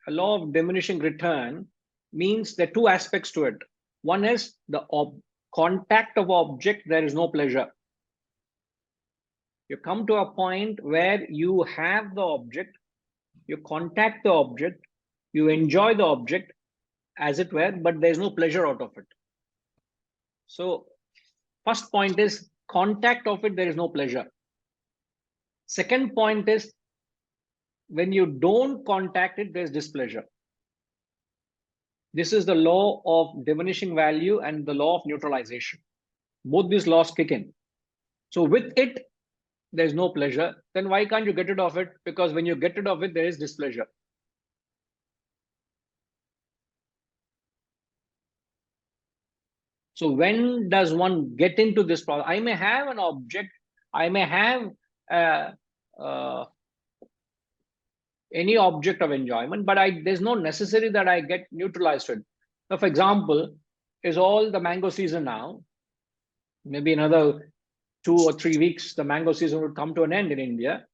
[SPEAKER 2] A law of diminishing return means there are two aspects to it. One is the contact of object, there is no pleasure. You come to a point where you have the object, you contact the object, you enjoy the object, as it were, but there's no pleasure out of it. So, first point is contact of it, there is no pleasure. Second point is when you don't contact it, there's displeasure. This is the law of diminishing value and the law of neutralization. Both these laws kick in. So with it, there's no pleasure. Then why can't you get rid of it? Because when you get rid of it, there is displeasure. So when does one get into this problem? I may have an object, I may have any object of enjoyment, but there's no necessary that I get neutralized to it. Now, for example, is all the mango season now. Maybe another 2 or 3 weeks, the mango season would come to an end in India.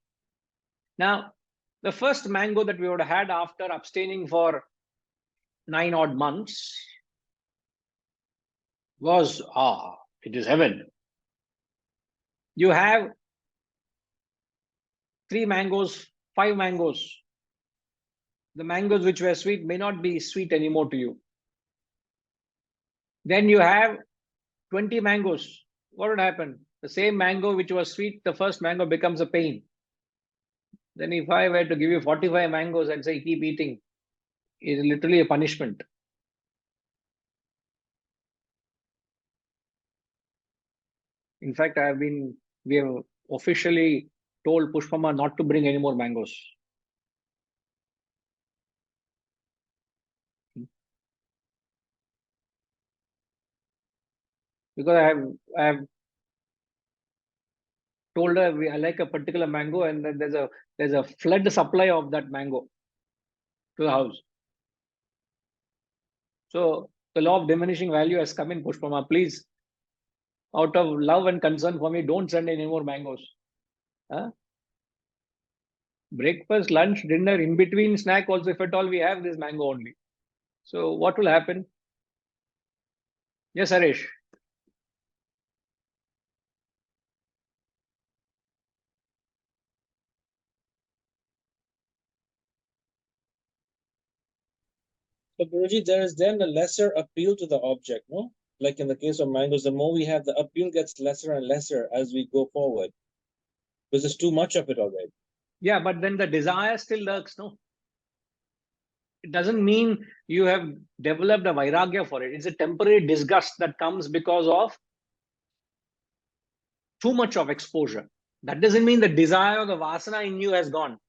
[SPEAKER 2] Now, the first mango that we would have had after abstaining for 9 odd months was, it is heaven. You have 3 mangoes, 5 mangoes. The mangoes which were sweet may not be sweet anymore to you. Then you have 20 mangoes. What would happen? The same mango which was sweet, the first mango becomes a pain. Then if I were to give you 45 mangoes and say keep eating, it is literally a punishment. In fact, we have officially told Pushpama not to bring any more mangoes. Because I have told her I like a particular mango, and then there's a flood supply of that mango to the house. So the law of diminishing value has come in, Pushpama. Please, out of love and concern for me, don't send any more mangoes. Huh? Breakfast, lunch, dinner, in between snack also, if at all we have this mango only. So what will happen? Yes, Harish.
[SPEAKER 6] So Guruji, there is then a lesser appeal to the object, no? Like in the case of mangoes, the more we have, the appeal gets lesser and lesser as we go forward. Because there's too much of it already.
[SPEAKER 2] Yeah, but then the desire still lurks, no? It doesn't mean you have developed a vairagya for it. It's a temporary disgust that comes because of too much of exposure. That doesn't mean the desire or the vasana in you has gone.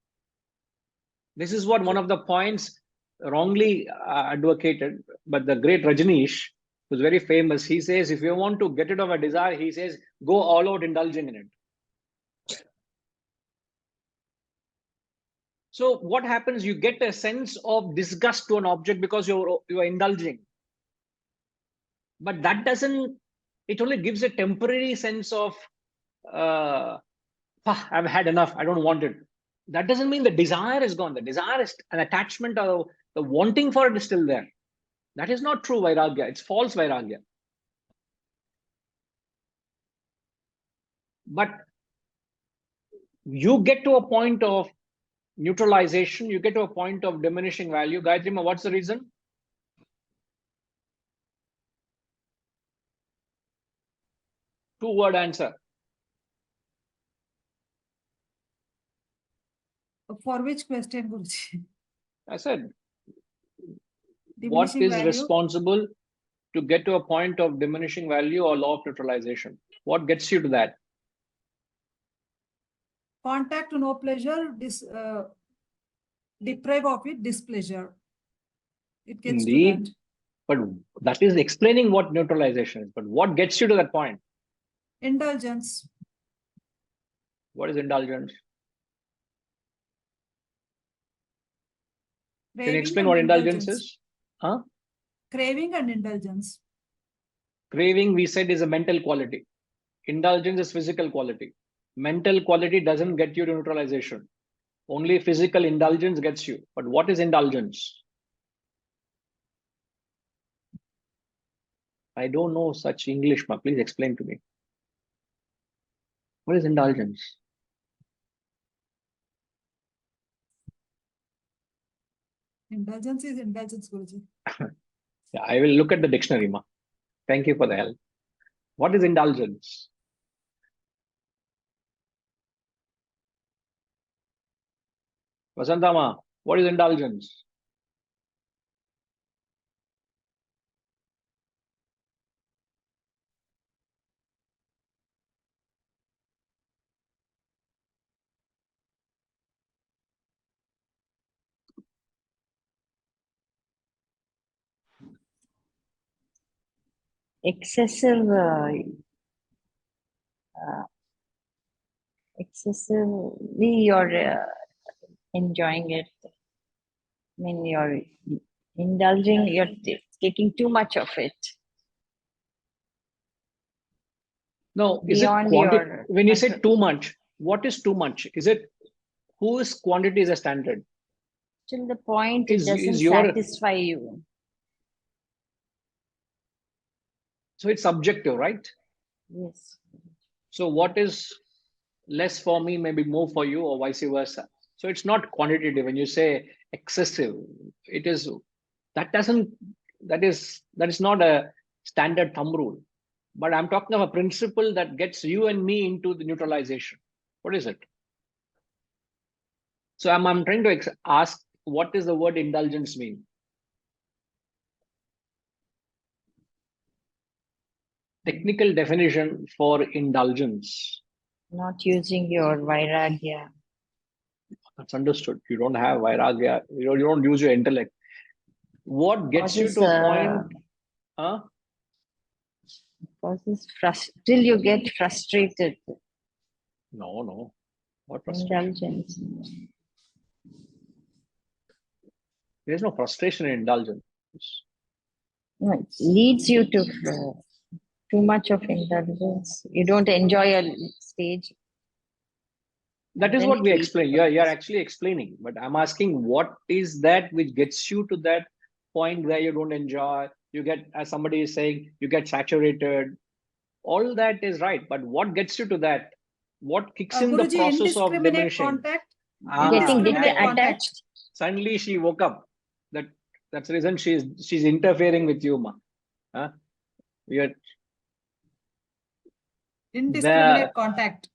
[SPEAKER 2] This is what one of the points wrongly advocated, but the great Rajneesh, who's very famous, he says, if you want to get rid of a desire, he says, go all out indulging in it. So what happens? You get a sense of disgust to an object because you are indulging. But that doesn't, it only gives a temporary sense of "Pah, I've had enough, I don't want it." That doesn't mean the desire is gone. The desire is an attachment, or the wanting for it is still there. That is not true vairagya. It's false vairagya. But you get to a point of neutralization, you get to a point of diminishing value. Gayatri Ma, what's the reason? Two-word answer.
[SPEAKER 7] For which question, Guruji?
[SPEAKER 2] I said, what
[SPEAKER 7] Diminishing
[SPEAKER 2] is
[SPEAKER 7] value?
[SPEAKER 2] responsible to get to a point of diminishing value or law of neutralization? What gets you to that?
[SPEAKER 7] Contact to no pleasure, deprive of it, displeasure. It gets
[SPEAKER 2] Indeed.
[SPEAKER 7] to that.
[SPEAKER 2] But that is explaining what neutralization is. But what gets you to that point?
[SPEAKER 7] Indulgence.
[SPEAKER 2] What is indulgence? Can you
[SPEAKER 7] Craving
[SPEAKER 2] explain
[SPEAKER 7] and
[SPEAKER 2] what indulgence
[SPEAKER 7] indulgence.
[SPEAKER 2] is? Huh?
[SPEAKER 7] Craving and indulgence.
[SPEAKER 2] Craving, we said, is a mental quality. Indulgence is physical quality. Mental quality doesn't get you to neutralization. Only physical indulgence gets you. But what is indulgence? I don't know such English, ma. Please explain to me. What is indulgence?
[SPEAKER 7] Indulgence is indulgence, Guruji.
[SPEAKER 2] Yeah, I will look at the dictionary, ma. Thank you for the help. What is indulgence? Vasanta ma, what is indulgence?
[SPEAKER 8] excessively you're enjoying it. I mean, you're indulging, you're taking too much of it.
[SPEAKER 2] No, is it
[SPEAKER 8] Beyond
[SPEAKER 2] quantity?
[SPEAKER 8] your
[SPEAKER 2] When you say
[SPEAKER 8] control.
[SPEAKER 2] too much, what is too much? Is it whose quantity is a standard?
[SPEAKER 8] Till the point it
[SPEAKER 2] Is
[SPEAKER 8] doesn't
[SPEAKER 2] your,
[SPEAKER 8] satisfy you.
[SPEAKER 2] so it's subjective, right?
[SPEAKER 8] Yes.
[SPEAKER 2] So what is less for me may be more for you, or vice versa. So it's not quantitative. When you say excessive, it is that is not a standard thumb rule. But I'm talking of a principle that gets you and me into the neutralization. What is it? So I'm trying to ask, what does the word indulgence mean? Technical definition for indulgence.
[SPEAKER 8] Not using your vairagya.
[SPEAKER 2] That's understood. You don't have vairagya. You don't use your intellect. What gets you to a point? Huh?
[SPEAKER 8] Till you get frustrated.
[SPEAKER 2] No. What frustration?
[SPEAKER 8] Indulgence.
[SPEAKER 2] There's no frustration in indulgence.
[SPEAKER 8] No, it leads you to too much of indulgence. You don't enjoy a stage.
[SPEAKER 2] That is
[SPEAKER 8] Then
[SPEAKER 2] what
[SPEAKER 8] it
[SPEAKER 2] we
[SPEAKER 8] leads to
[SPEAKER 2] explain. You're actually explaining, but I'm asking, what is that which gets you to that point where you don't enjoy? You get, as somebody is saying, you get saturated. All that is right, but what gets you to that? What kicks in the
[SPEAKER 7] Guruji,
[SPEAKER 2] process of
[SPEAKER 7] indiscriminate
[SPEAKER 2] diminishing?
[SPEAKER 7] contact.
[SPEAKER 8] getting
[SPEAKER 7] Indiscriminate contact.
[SPEAKER 8] attached.
[SPEAKER 2] Suddenly she woke up. That's the reason she's interfering with you, ma. Huh? You're
[SPEAKER 7] Indiscriminate
[SPEAKER 2] the
[SPEAKER 7] contact.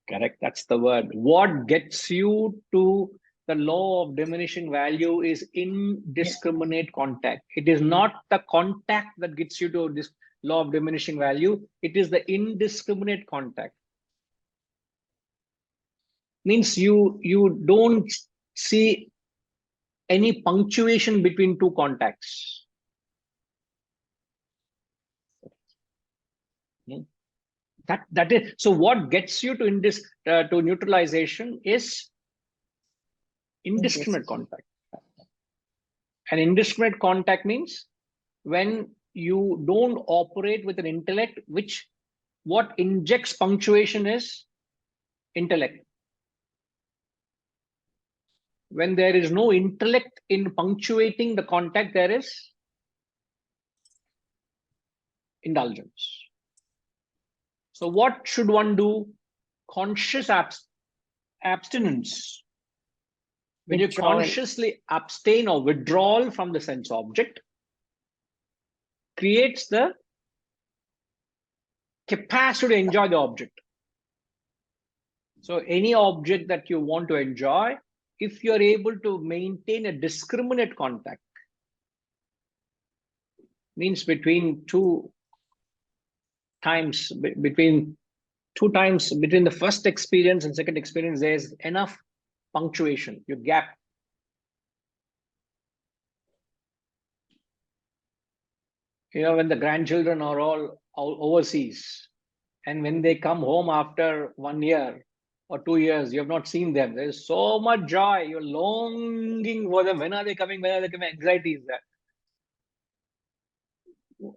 [SPEAKER 2] correct. That's the word. What gets you to the law of diminishing value is indiscriminate contact. It is not the contact that gets you to this law of diminishing value. It is the indiscriminate contact. Means you don't see any punctuation between two contacts. That is, so what gets you to to neutralization is indiscriminate contact. And indiscriminate contact means when you don't operate with an intellect which what injects punctuation is intellect. When there is no intellect in punctuating the contact, there is indulgence. So what should one do? Conscious abstinence. When you
[SPEAKER 8] Withdrawal.
[SPEAKER 2] consciously abstain or withdrawal from the sense object, creates the capacity to enjoy the object. So any object that you want to enjoy, if you're able to maintain a discriminate contact, means between two times, between the first experience and second experience, there's enough punctuation, your gap. You know, when the grandchildren are all overseas, and when they come home after 1 year or 2 years, you have not seen them. There's so much joy. You're longing for them. When are they coming? When are they coming? Anxiety is there.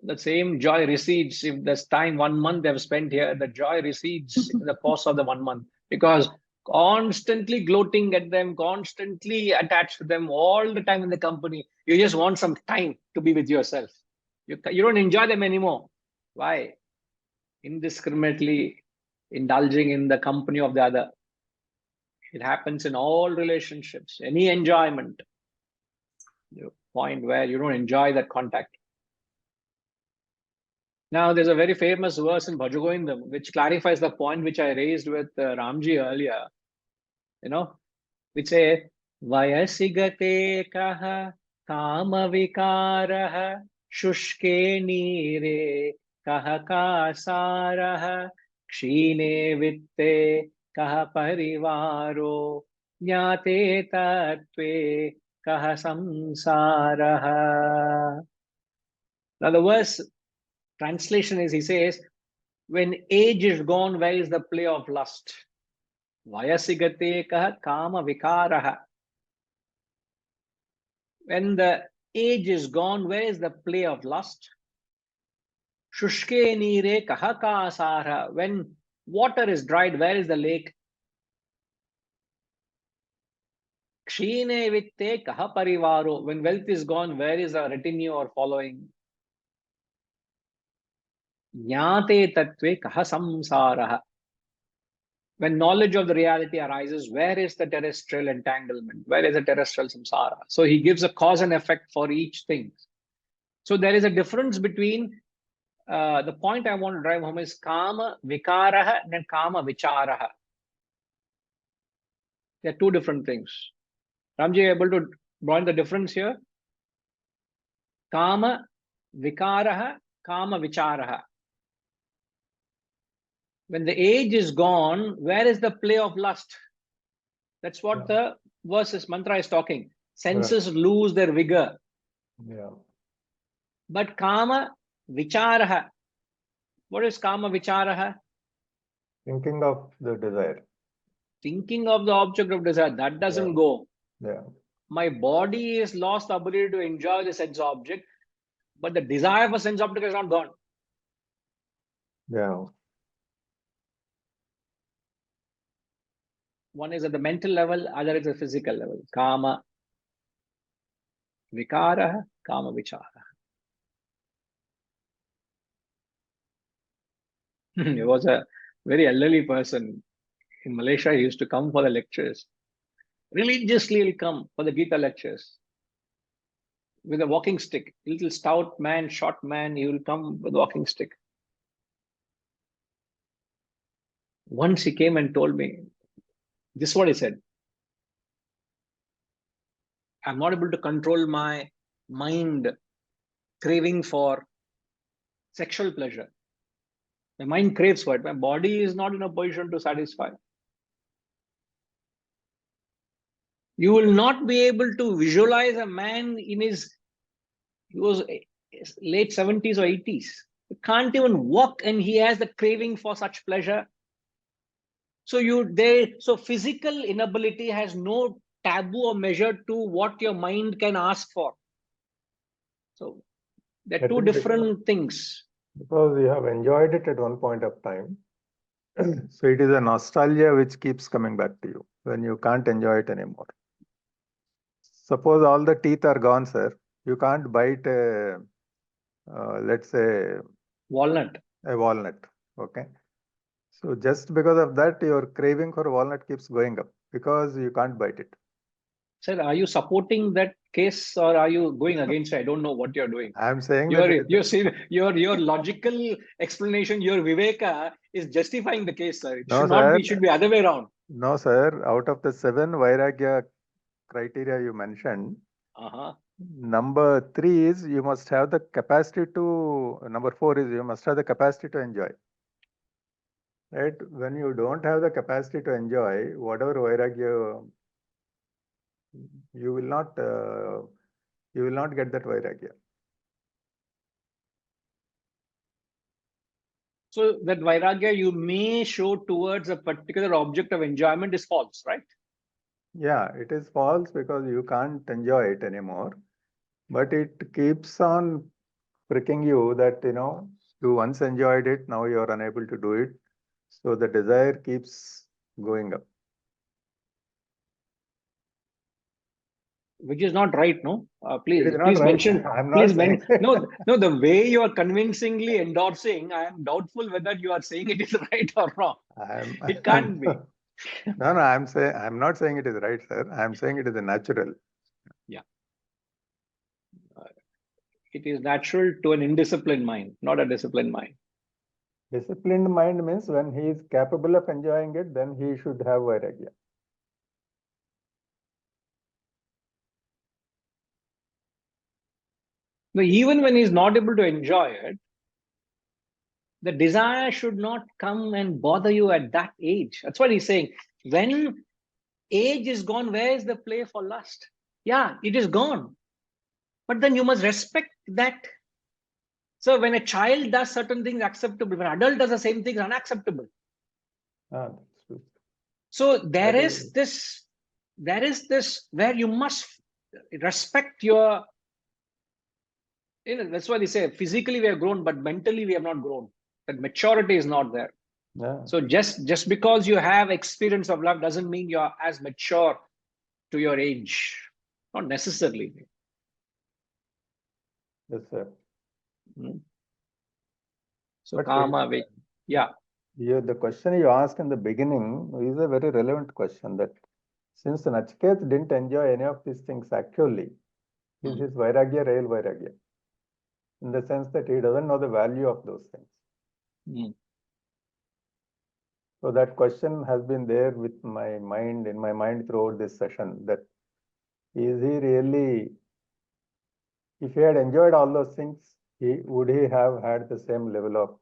[SPEAKER 2] The same joy recedes if this time 1 month they've spent here. The joy recedes in the course of the 1 month, because constantly gloating at them, constantly attached to them all the time in the company. You just want some time to be with yourself. You don't enjoy them anymore. Why? Indiscriminately indulging in the company of the other. It happens in all relationships. Any enjoyment, the point where you don't enjoy that contact. Now, there's a very famous verse in Bhajagovindam which clarifies the point which I raised with Ramji earlier. You know, which say, Vayasigate kaha kama vikaraha shushke nire kaha kasaraha kshine vitte kaha parivaro jnate tatve kaha samsaraha. Now the verse translation is, he says, when age is gone, where is the play of lust? Vayasigate kaha kama vikaraha. When the age is gone, where is the play of lust? Shushke nire kaha kasara. When water is dried, where is the lake? Kshine vitte kaha parivaro. When wealth is gone, where is a retinue or following? Jnate tatve kaha samsaraha. When knowledge of the reality arises, where is the terrestrial entanglement? Where is the terrestrial samsara? So he gives a cause and effect for each thing. So there is a difference between, the point I want to drive home is kama vikaraha and kama vicharaha. They are two different things. Ramji, are you able to draw in the difference here? Kama vikaraha, kama vicharaha. When the age is gone, where is the play of lust? That's what the verses, mantra is talking. Senses lose their vigor.
[SPEAKER 5] Yeah.
[SPEAKER 2] But kama vicharaha. What is kama vicharaha?
[SPEAKER 5] Thinking of the desire.
[SPEAKER 2] Thinking of the object of desire. That doesn't go.
[SPEAKER 5] Yeah.
[SPEAKER 2] My body is lost the ability to enjoy the sense object, but the desire for sense object is not gone.
[SPEAKER 5] Yeah.
[SPEAKER 2] One is at the mental level, other is at the physical level. Kama vikaraha, kama vicharaha. He was a very elderly person. In Malaysia, he used to come for the lectures. Religiously, he'll come for the Gita lectures with a walking stick. Little stout man, short man, he will come with a walking stick. Once he came and told me, this is what he said. I'm not able to control my mind craving for sexual pleasure. My mind craves for it. My body is not in a position to satisfy. You will not be able to visualize a man in his late 70s or 80s. He can't even walk and he has the craving for such pleasure. So physical inability has no taboo or measure to what your mind can ask for. So they're two different things.
[SPEAKER 5] Because you have enjoyed it at one point of time, So it is a nostalgia which keeps coming back to you when you can't enjoy it anymore. Suppose all the teeth are gone, sir. You can't bite a, let's say,
[SPEAKER 2] Walnut.
[SPEAKER 5] a walnut. Okay. So just because of that, your craving for walnut keeps going up because you can't bite it.
[SPEAKER 2] Sir, are you supporting that case or are you going against it? I don't know what you're doing.
[SPEAKER 5] I'm saying that
[SPEAKER 2] Your logical explanation, your viveka is justifying the case, sir. It
[SPEAKER 5] No,
[SPEAKER 2] should not be,
[SPEAKER 5] sir.
[SPEAKER 2] should be other way around.
[SPEAKER 5] No, sir. Out of the 7 Vairagya criteria you mentioned,
[SPEAKER 2] Uh-huh.
[SPEAKER 5] number 3 is you must have the capacity to, number 4 is you must have the capacity to enjoy. Right? When you don't have the capacity to enjoy, whatever Vairagya, you will not get that Vairagya.
[SPEAKER 2] So that vairagya you may show towards a particular object of enjoyment is false, right?
[SPEAKER 5] Yeah, it is false because you can't enjoy it anymore. But it keeps on pricking you that, you once enjoyed it, now you are unable to do it. So the desire keeps going up.
[SPEAKER 2] Which is not right, no? Please,
[SPEAKER 5] It is not
[SPEAKER 2] please
[SPEAKER 5] right.
[SPEAKER 2] mention.
[SPEAKER 5] I'm
[SPEAKER 2] Please
[SPEAKER 5] not saying.
[SPEAKER 2] no. The way you are convincingly endorsing, I am doubtful whether you are saying it is right or wrong. It can't be.
[SPEAKER 5] No, I'm not saying it is right, sir. I'm saying it is a natural.
[SPEAKER 2] Yeah. It is natural to an indisciplined mind, not a disciplined mind.
[SPEAKER 5] Disciplined mind means when he is capable of enjoying it, then he should have Vairagya.
[SPEAKER 2] No, even when he's not able to enjoy it, the desire should not come and bother you at that age. That's what he's saying. When age is gone, where is the play for lust? Yeah, it is gone. But then you must respect that. So when a child does certain things acceptable, when an adult does the same things unacceptable.
[SPEAKER 5] That's true.
[SPEAKER 2] So there is this where you must respect your, that's why they say physically we have grown, but mentally we have not grown. That maturity is not there.
[SPEAKER 5] Yeah.
[SPEAKER 2] So just because you have experience of love doesn't mean you're as mature to your age. Not necessarily.
[SPEAKER 5] Yes, sir.
[SPEAKER 2] So
[SPEAKER 5] But
[SPEAKER 2] karma, yeah.
[SPEAKER 5] Yeah, the question you asked in the beginning is a very relevant question, that since Nachiketa didn't enjoy any of these things actually, is his Vairagya real Vairagya? In the sense that he doesn't know the value of those things. So that question has been there with in my mind throughout this session, that is he really, if he had enjoyed all those things, would he have had the same level of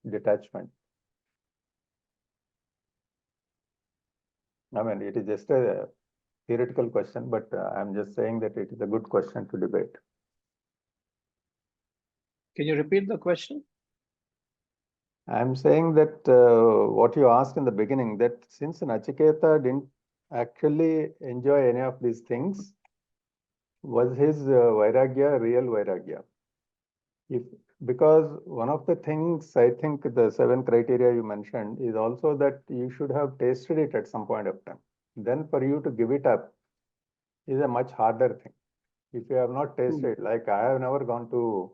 [SPEAKER 5] detachment? I mean, it is just a theoretical question, but I'm just saying that it is a good question to debate.
[SPEAKER 2] Can you repeat the question?
[SPEAKER 5] I'm saying that what you asked in the beginning, that since Nachiketa didn't actually enjoy any of these things, was his Vairagya real Vairagya? Because one of the things, I think the 7 criteria you mentioned is also that you should have tasted it at some point of time. Then for you to give it up is a much harder thing. If you have not tasted, like I have never gone to,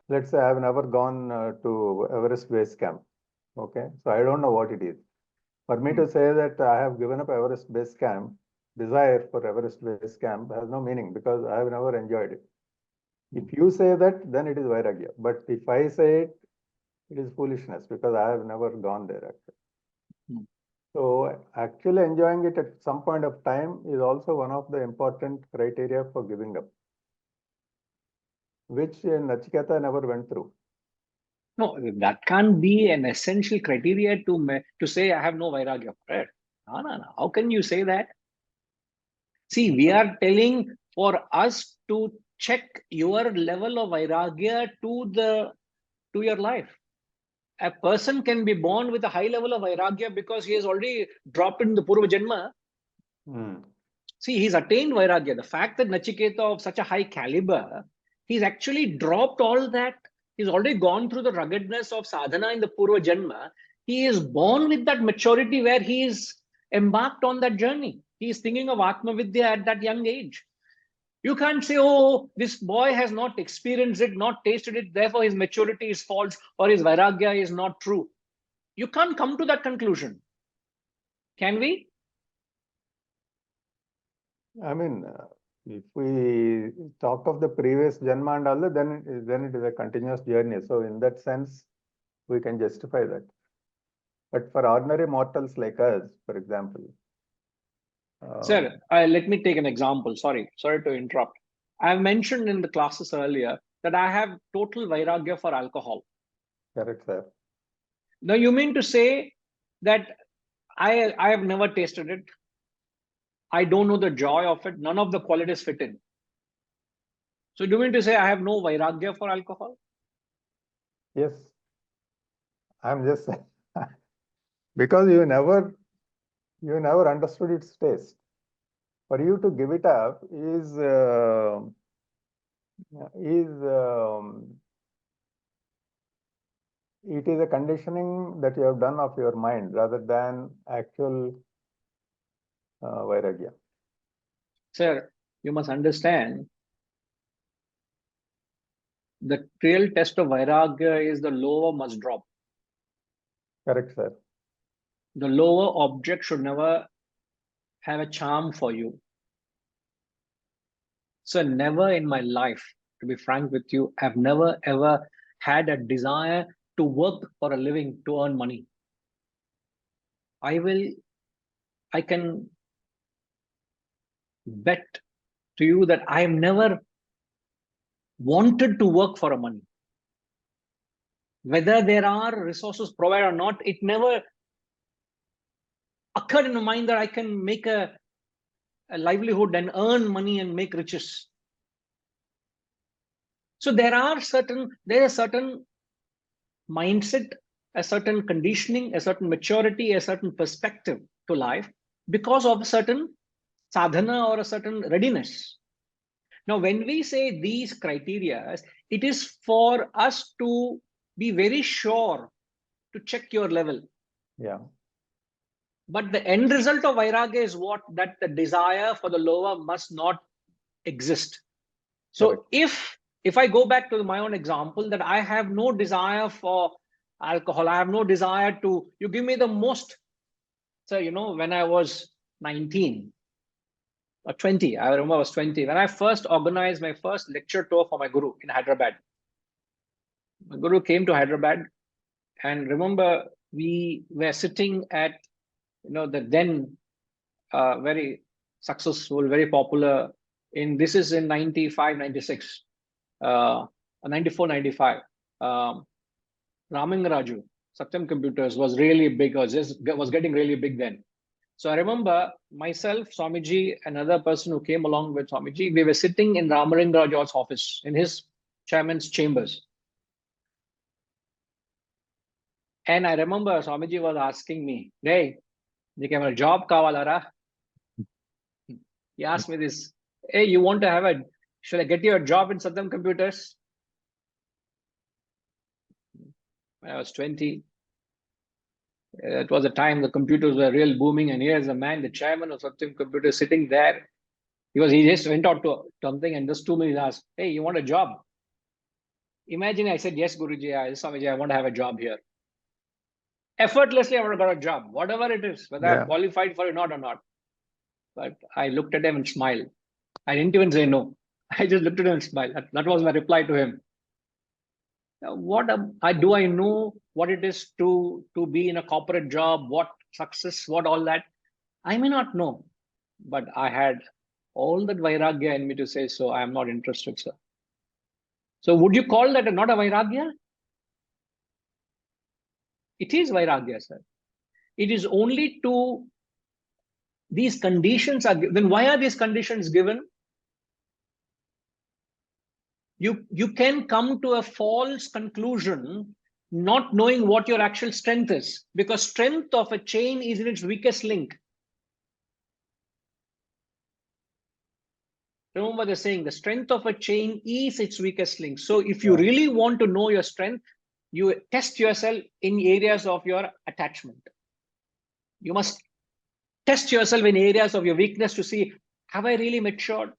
[SPEAKER 5] let's say I have never gone to Everest Base Camp. Okay, so I don't know what it is. For me to say that I have given up Everest Base Camp, desire for Everest Base Camp has no meaning because I have never enjoyed it. If you say that, then it is Vairagya. But if I say it, it is foolishness because I have never gone there actually. So actually enjoying it at some point of time is also one of the important criteria for giving up, which Nachiketa never went through.
[SPEAKER 2] No, that can't be an essential criteria to say I have no Vairagya for it. No. How can you say that? See, we are telling for us to check your level of Vairagya to your life. A person can be born with a high level of Vairagya because he has already dropped in the Purva Janma. See, he's attained Vairagya. The fact that Nachiketa of such a high caliber, he's actually dropped all that. He's already gone through the ruggedness of sadhana in the Purva Janma. He is born with that maturity where he is embarked on that journey. He is thinking of Atma Vidya at that young age. You can't say, oh, this boy has not experienced it, not tasted it, therefore his maturity is false or his vairagya is not true. You can't come to that conclusion. Can we?
[SPEAKER 5] I mean, if we talk of the previous Janma and all that, then it is a continuous journey. So in that sense, we can justify that. But for ordinary mortals like us, for example.
[SPEAKER 2] Sir, let me take an example. Sorry to interrupt. I mentioned in the classes earlier that I have total vairagya for alcohol.
[SPEAKER 5] Correct, sir.
[SPEAKER 2] Now you mean to say that I have never tasted it. I don't know the joy of it. None of the qualities fit in. So do you mean to say I have no vairagya for alcohol?
[SPEAKER 5] Yes. I'm just saying, because you never understood its taste. For you to give it up is it is a conditioning that you have done of your mind rather than actual vairagya.
[SPEAKER 2] Sir, you must understand the real test of vairagya is the lower must drop.
[SPEAKER 5] Correct, sir.
[SPEAKER 2] The lower object should never have a charm for you. So never in my life, to be frank with you, I've never ever had a desire to work for a living to earn money. I can bet to you that I have never wanted to work for a money. Whether there are resources provided or not, it never occurred in my mind that I can make a livelihood and earn money and make riches. So there is a certain mindset, a certain conditioning, a certain maturity, a certain perspective to life because of a certain sadhana or a certain readiness. Now, when we say these criteria, it is for us to be very sure to check your level.
[SPEAKER 5] Yeah.
[SPEAKER 2] But the end result of vairagya is what? That the desire for the lower must not exist. So
[SPEAKER 5] Correct.
[SPEAKER 2] if I go back to my own example, that I have no desire for alcohol, I have no desire to, you give me the most. So, when I was 19 or 20, I remember I was 20, when I first organized my first lecture tour for my guru in Hyderabad. My guru came to Hyderabad, and remember we were sitting at, the then very successful, very popular this is in 95, 96. 94, 95. Ramingaraju, Satyam Computers was really big, was getting really big then. So I remember myself, Swamiji, another person who came along with Swamiji, we were sitting in Ramingaraj's office, in his chairman's chambers. And I remember Swamiji was asking me, hey, you can have a job, Kawalara. He asked me this, hey, you want to should I get you a job in Satyam Computers? When I was 20, it was a time the computers were real booming, and here's a man, the chairman of Satyam Computers, sitting there. He just went out to something, and just 2 minutes asked, hey, you want a job? Imagine I said, yes, Guruji, Swamiji, I want to have a job here. Effortlessly, I would have got a job, whatever it is, whether I'm qualified for it or not. But I looked at him and smiled. I didn't even say no. I just looked at him and smiled. That was my reply to him. Do I know what it is to be in a corporate job, what success, what all that? I may not know, but I had all that vairagya in me to say, so I am not interested, sir. So would you call that not a vairagya? It is vairagya, sir. It is only these conditions are given. Then why are these conditions given? You can come to a false conclusion not knowing what your actual strength is, because strength of a chain is in its weakest link. Remember the saying, the strength of a chain is its weakest link. So if you really want to know your strength, you test yourself in areas of your attachment. You must test yourself in areas of your weakness to see, have I really matured?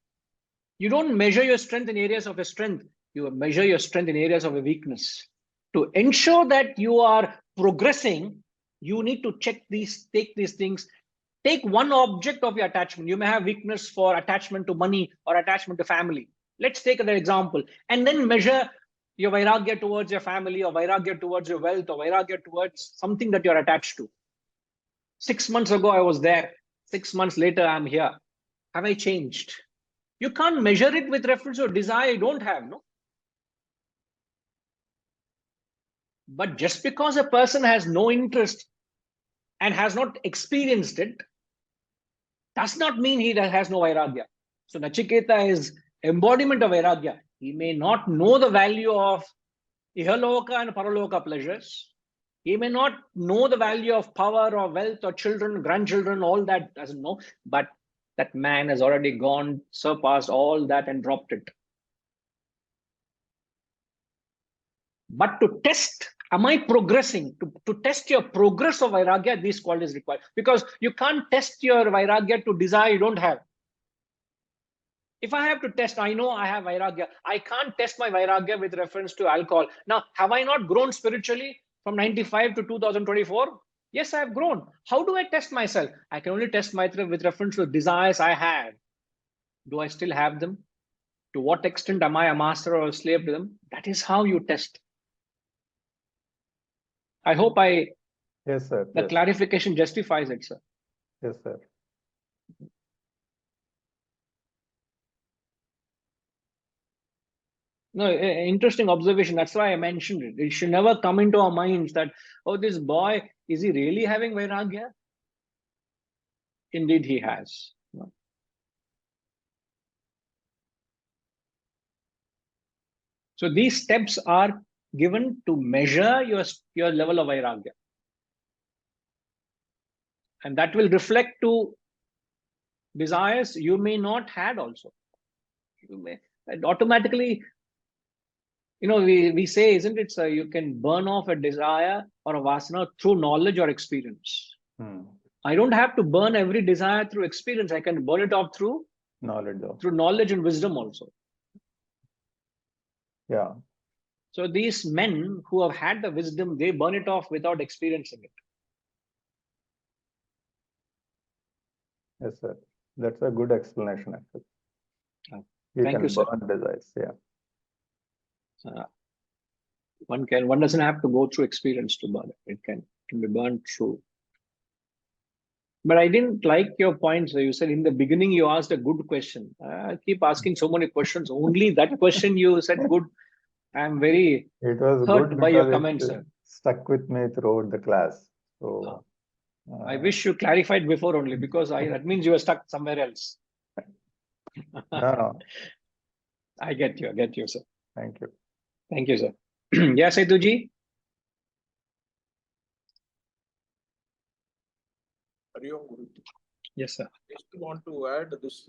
[SPEAKER 2] You don't measure your strength in areas of your strength. You measure your strength in areas of your weakness. To ensure that you are progressing, you need to take these things. Take one object of your attachment. You may have weakness for attachment to money or attachment to family. Let's take an example and then measure your vairagya towards your family, or vairagya towards your wealth, or vairagya towards something that you're attached to. 6 months ago, I was there. 6 months later, I'm here. Have I changed? You can't measure it with reference to a desire you don't have, no? But just because a person has no interest and has not experienced it, does not mean he has no vairagya. So Nachiketa is embodiment of vairagya. He may not know the value of ihaloka and paraloka pleasures. He may not know the value of power or wealth or children, grandchildren, all that doesn't know. But that man has already gone, surpassed all that and dropped it. But to test, am I progressing? To test your progress of vairagya, these qualities required. Because you can't test your vairagya to desire you don't have. If I have to test, I know I have vairagya. I can't test my vairagya with reference to alcohol. Now, have I not grown spiritually from 95 to 2024? Yes, I have grown. How do I test myself? I can only test myself with reference to desires I have. Do I still have them? To what extent am I a master or a slave to them? That is how you test. I hope
[SPEAKER 5] Yes, sir.
[SPEAKER 2] the
[SPEAKER 5] Yes.
[SPEAKER 2] clarification justifies it, sir.
[SPEAKER 5] Yes, sir.
[SPEAKER 2] No, interesting observation. That's why I mentioned it. It should never come into our minds that, oh, this boy, is he really having vairagya? Indeed, he has. So these steps are given to measure your level of vairagya. And that will reflect to desires you may not had also. You may, and automatically, we say, isn't it, sir, you can burn off a desire or a vasana through knowledge or experience. I don't have to burn every desire through experience. I can burn it off through knowledge and wisdom also.
[SPEAKER 5] Yeah.
[SPEAKER 2] So these men who have had the wisdom, they burn it off without experiencing it.
[SPEAKER 5] Yes, sir. That's a good explanation, actually.
[SPEAKER 2] Thank you, sir.
[SPEAKER 5] Burn desires. Yeah.
[SPEAKER 2] One doesn't have to go through experience to burn it. It can be burned through. But I didn't like your points. You said in the beginning you asked a good question. I keep asking so many questions. Only that question you said good. I'm very
[SPEAKER 5] It was
[SPEAKER 2] hurt
[SPEAKER 5] good
[SPEAKER 2] by your
[SPEAKER 5] because
[SPEAKER 2] comments,
[SPEAKER 5] it
[SPEAKER 2] sir.
[SPEAKER 5] stuck with me throughout the class. So
[SPEAKER 2] I wish you clarified before only, because that means you were stuck somewhere else.
[SPEAKER 5] no.
[SPEAKER 2] I get you, sir.
[SPEAKER 5] Thank you.
[SPEAKER 2] Thank you, sir. Yeah, Setuji? Yes, sir.
[SPEAKER 9] Just want to add this.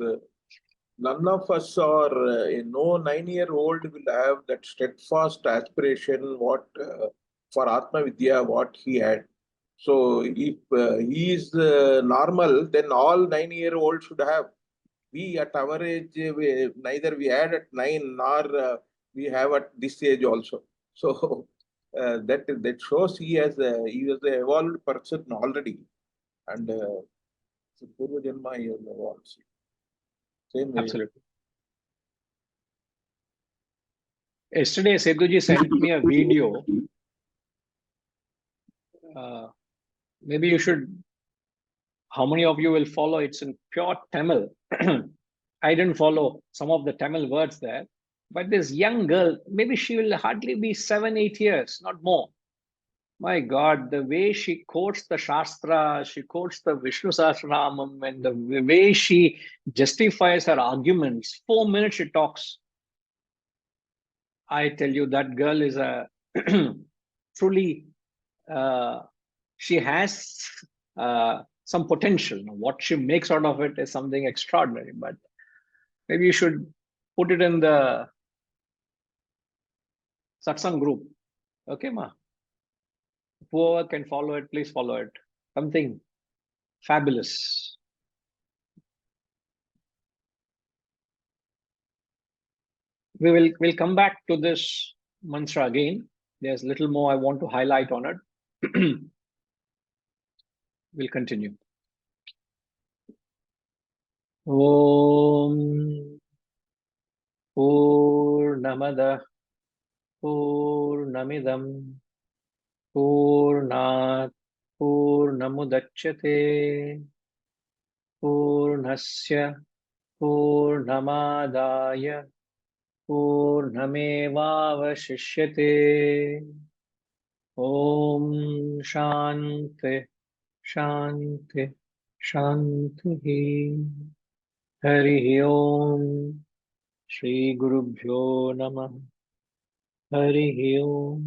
[SPEAKER 9] None of us are, no 9-year-old will have that steadfast aspiration for Atma Vidya, what he had. So if he is normal, then all 9-year-olds should have. We at our age, neither we had at 9 nor we have at this age also. So that shows he was an evolved person already. And Purva Janma he has evolved. Same way.
[SPEAKER 2] Absolutely. Yesterday, Setuji sent me a video. Maybe you should, how many of you will follow? It's in pure Tamil. I didn't follow some of the Tamil words there. But this young girl, maybe she will hardly be 7-8 years, not more. My God, the way she quotes the Shastra, she quotes the Vishnu Sahasranamam, and the way she justifies her arguments, 4 minutes she talks. I tell you, that girl is a truly, she has some potential. What she makes out of it is something extraordinary, but maybe you should put it in the satsang group. Okay, ma. Whoever can follow it, please follow it. Something fabulous. We'll come back to this mantra again. There's little more I want to highlight on it. We'll continue. Om Purnamada Purnamidam Purnat Purnamudachyate Purnasya Purnamadaya Purnamevavashishyate. Om Shanti Shanti Shanti. Hari Om. Shri Gurubhyo Namah. Hari Om.